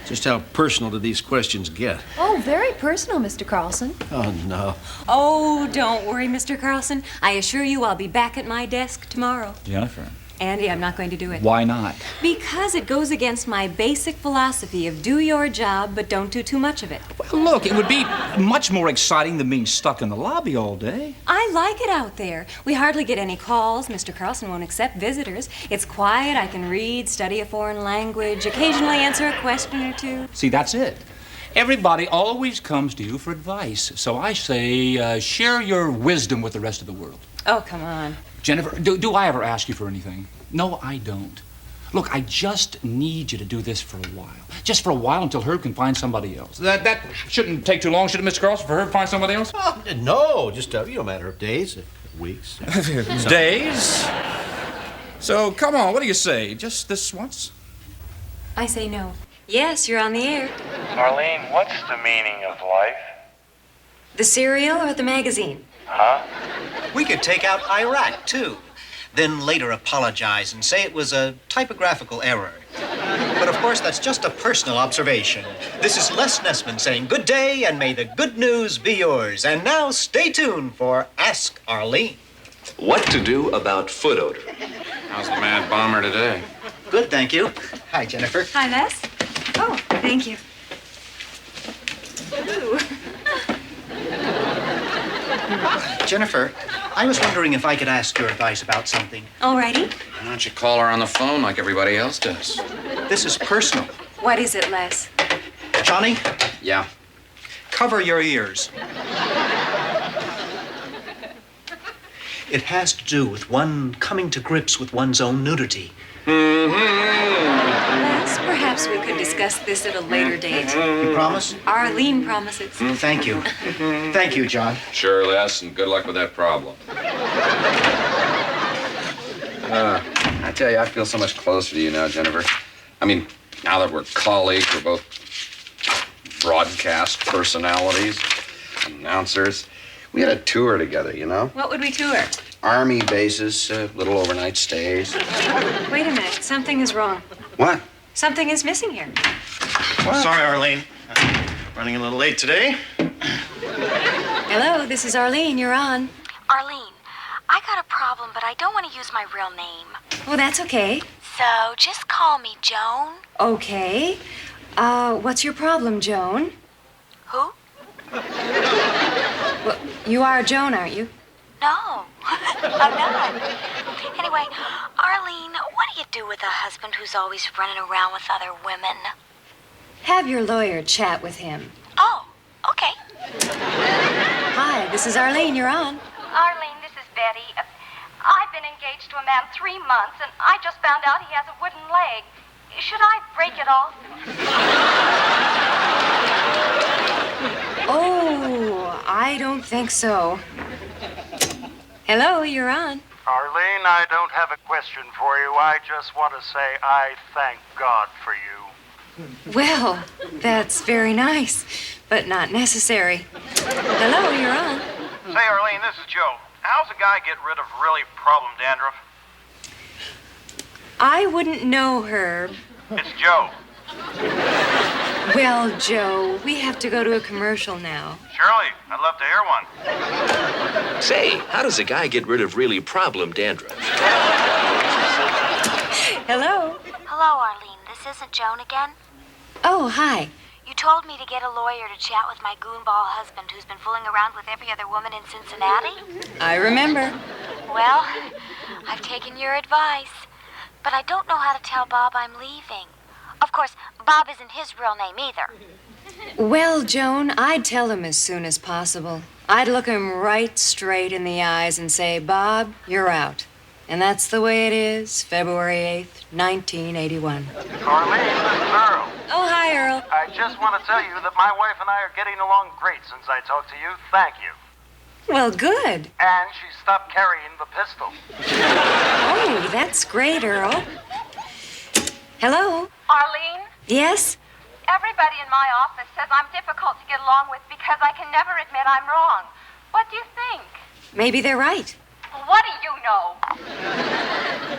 Just how personal do these questions get? Oh, very personal, Mr. Carlson. Oh, no. Oh, don't worry, Mr. Carlson. I assure you I'll be back at my desk tomorrow. Jennifer, Andy, I'm not going to do it. Why not? Because it goes against my basic philosophy of do your job, but don't do too much of it. Well, look, it would be much more exciting than being stuck in the lobby all day. I like it out there. We hardly get any calls. Mr. Carlson won't accept visitors. It's quiet. I can read, study a foreign language, occasionally answer a question or two. See, that's it. Everybody always comes to you for advice. So I say, share your wisdom with the rest of the world. Oh, come on. Jennifer, do I ever ask you for anything? No, I don't. Look, I just need you to do this for a while. Just for a while until Herb can find somebody else. That shouldn't take too long, should it, Mr. Carlson, for Herb to find somebody else? Oh, no, just a matter of days, weeks. Days? So, come on, what do you say? Just this once? I say no. Yes, you're on the air. Arlene, what's the meaning of life? The cereal or the magazine? Huh? We could take out Iraq, too. Then later apologize and say it was a typographical error. But of course, that's just a personal observation. This is Les Nessman saying good day and may the good news be yours. And now stay tuned for Ask Arlene. What to do about foot odor? How's the Mad Bomber today? Good, thank you. Hi, Jennifer. Hi, Les. Oh, thank you. Ooh. Jennifer, I was wondering if I could ask your advice about something. All righty. Why don't you call her on the phone like everybody else does? This is personal. What is it, Les? Johnny? Yeah. Cover your ears. It has to do with one coming to grips with one's own nudity. Les, perhaps we could discuss this at a later date. You promise? Arlene promises. Thank you. Thank you, John. Sure, Les, and good luck with that problem. I tell you, I feel so much closer to you now, Jennifer. I mean, now that we're colleagues, we're both broadcast personalities, announcers. We had a tour together, you know? What would we tour? Army bases, little overnight stays. Wait a minute. Something is wrong. What? Something is missing here. Sorry, Arlene. Running a little late today. Hello, this is Arlene. You're on. Arlene, I got a problem, but I don't want to use my real name. Well, that's okay. So just call me Joan. Okay. What's your problem, Joan? Who? Well, you are Joan, aren't you? No, I'm not. Anyway, Arlene, what do you do with a husband who's always running around with other women? Have your lawyer chat with him. Oh, okay. Hi, this is Arlene. You're on. Arlene, this is Betty. I've been engaged to a man 3 months, and I just found out he has a wooden leg. Should I break it off? Oh, I don't think so. Hello, you're on. Arlene, I don't have a question for you. I just want to say I thank God for you. Well, that's very nice, but not necessary. Hello, you're on. Say, Arlene, this is Joe. How's a guy get rid of really problem dandruff? I wouldn't know, Herb. It's Joe. Well, Joe, we have to go to a commercial now. Shirley, I'd love to hear one. Say, how does a guy get rid of really problem dandruff? Hello. Hello, Arlene. This isn't Joan again? Oh, hi. You told me to get a lawyer to chat with my goonball husband who's been fooling around with every other woman in Cincinnati? I remember. Well, I've taken your advice, but I don't know how to tell Bob I'm leaving. Of course, Bob isn't his real name either. Well, Joan, I'd tell him as soon as possible. I'd look him right straight in the eyes and say, Bob, you're out. And that's the way it is, February 8th, 1981. Arlene, this is Earl. Oh, hi, Earl. I just want to tell you that my wife and I are getting along great since I talked to you. Thank you. Well, good. And she stopped carrying the pistol. Oh, that's great, Earl. Hello? Arlene? Yes? Everybody in my office says I'm difficult to get along with because I can never admit I'm wrong. What do you think? Maybe they're right. What do you know?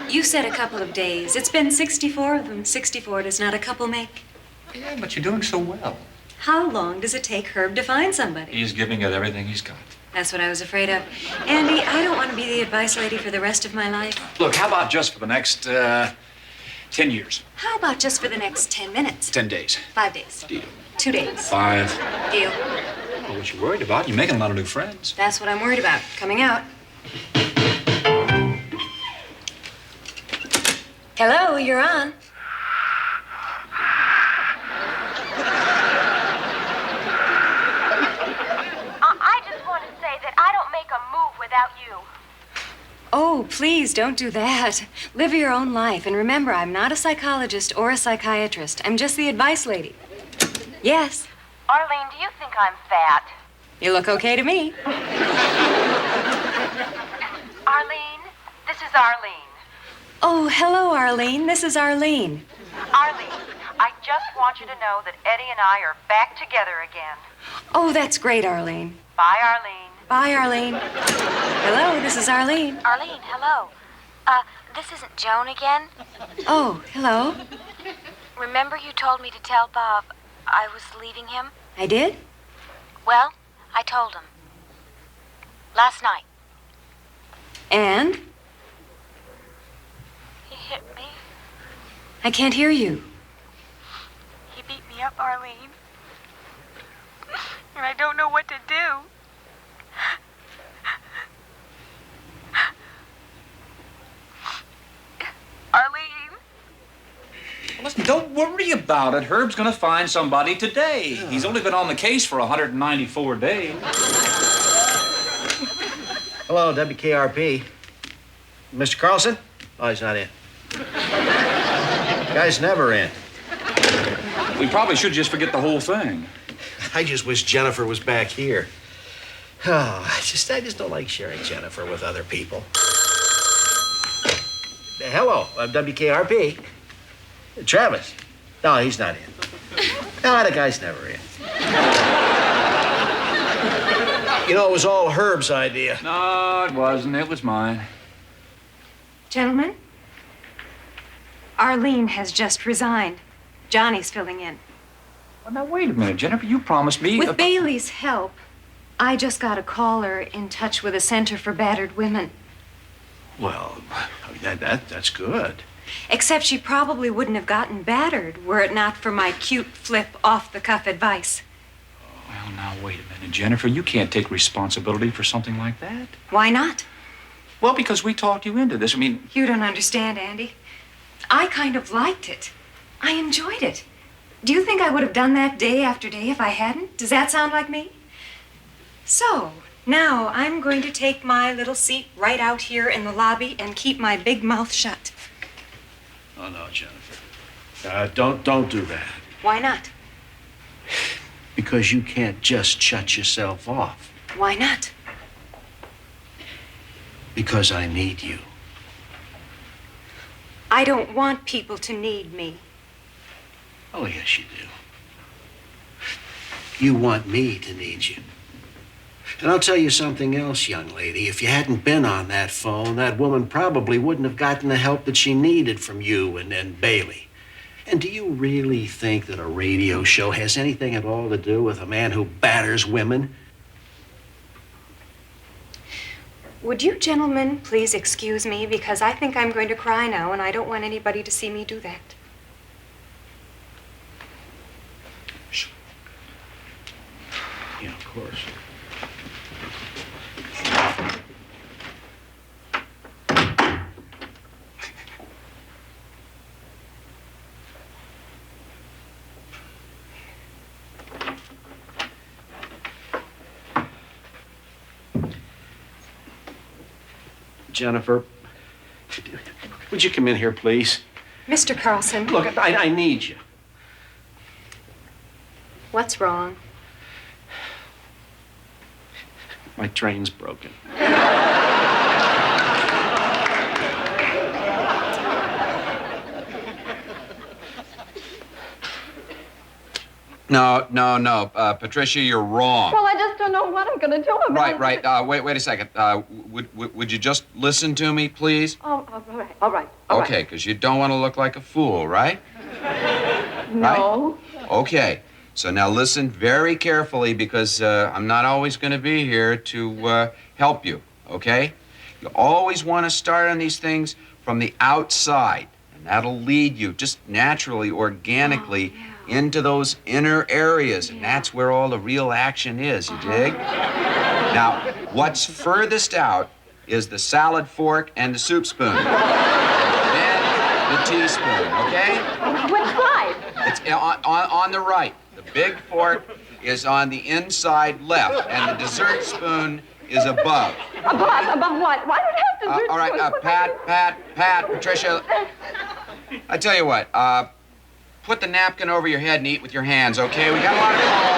You said a couple of days. It's been 64 of them. 64 does not a couple make. Yeah, but you're doing so well. How long does it take Herb to find somebody? He's giving it everything he's got. That's what I was afraid of. Andy, I don't want to be the advice lady for the rest of my life. Look, how about just for the next 10 years? How about just for the next 10 minutes? 10 days. 5 days. Deal. 2 days. 5. Deal. Well, what you worried about? You're making a lot of new friends. That's what I'm worried about. Coming out. Hello, you're on. I just want to say that I don't make a move without you. Oh, please don't do that. Live your own life. And remember, I'm not a psychologist or a psychiatrist. I'm just the advice lady. Yes. Arlene, do you think I'm fat? You look okay to me. Arlene, this is Arlene. Oh, hello, Arlene. This is Arlene. Arlene, I just want you to know that Eddie and I are back together again. Oh, that's great, Arlene. Bye, Arlene. Bye, Arlene. Hello, this is Arlene. Arlene, hello. This isn't Joan again? Oh, hello. Remember you told me to tell Bob I was leaving him? I did? Well, I told him. Last night. And? He hit me. I can't hear you. He beat me up, Arlene. And I don't know what to do. Arlene. Listen, don't worry about it. Herb's gonna find somebody today. He's only been on the case for 194 days. Hello, WKRP. Mr. Carlson? Oh, he's not in. Guy's never in. We probably should just forget the whole thing. I just wish Jennifer was back here. Oh, I just don't like sharing Jennifer with other people. Hello, WKRP. Travis. No, he's not in. No, the guy's never in. You know, it was all Herb's idea. No, it wasn't. It was mine. Gentlemen, Arlene has just resigned. Johnny's filling in. Well, now, wait a minute, Jennifer. You promised me... With Bailey's help, I just got a caller in touch with a center for battered women. Well, I mean, that's good. Except she probably wouldn't have gotten battered were it not for my cute flip off-the-cuff advice. Well, now, wait a minute, Jennifer. You can't take responsibility for something like that. Why not? Well, because we talked you into this. I mean... You don't understand, Andy. I kind of liked it. I enjoyed it. Do you think I would have done that day after day if I hadn't? Does that sound like me? So, now I'm going to take my little seat right out here in the lobby and keep my big mouth shut. Oh, no, Jennifer. Don't do that. Why not? Because you can't just shut yourself off. Why not? Because I need you. I don't want people to need me. Oh, yes, you do. You want me to need you. And I'll tell you something else, young lady. If you hadn't been on that phone, that woman probably wouldn't have gotten the help that she needed from you and Bailey. And do you really think that a radio show has anything at all to do with a man who batters women? Would you gentlemen please excuse me, because I think I'm going to cry now, and I don't want anybody to see me do that. Yeah, of course. Jennifer, would you come in here, please? Mr. Carlson. Look, I need you. What's wrong? My train's broken. No. Patricia, you're wrong. Well, I just don't know what I'm going to do about it. Right. Wait a second. Would you just listen to me, please? Oh, all right. Okay, because you don't want to look like a fool, right? No. Okay. So now listen very carefully because I'm not always going to be here to help you, okay? You always want to start on these things from the outside, and that'll lead you just naturally, organically into those inner areas, and that's where all the real action is, you dig? Now, what's furthest out is the salad fork and the soup spoon. Then the teaspoon, okay? Which side? It's on the right. The big fork is on the inside left, and the dessert spoon is above. Above what? Why do it have to do All right, Pat, Patricia. I tell you what, put the napkin over your head and eat with your hands, okay? We got a lot of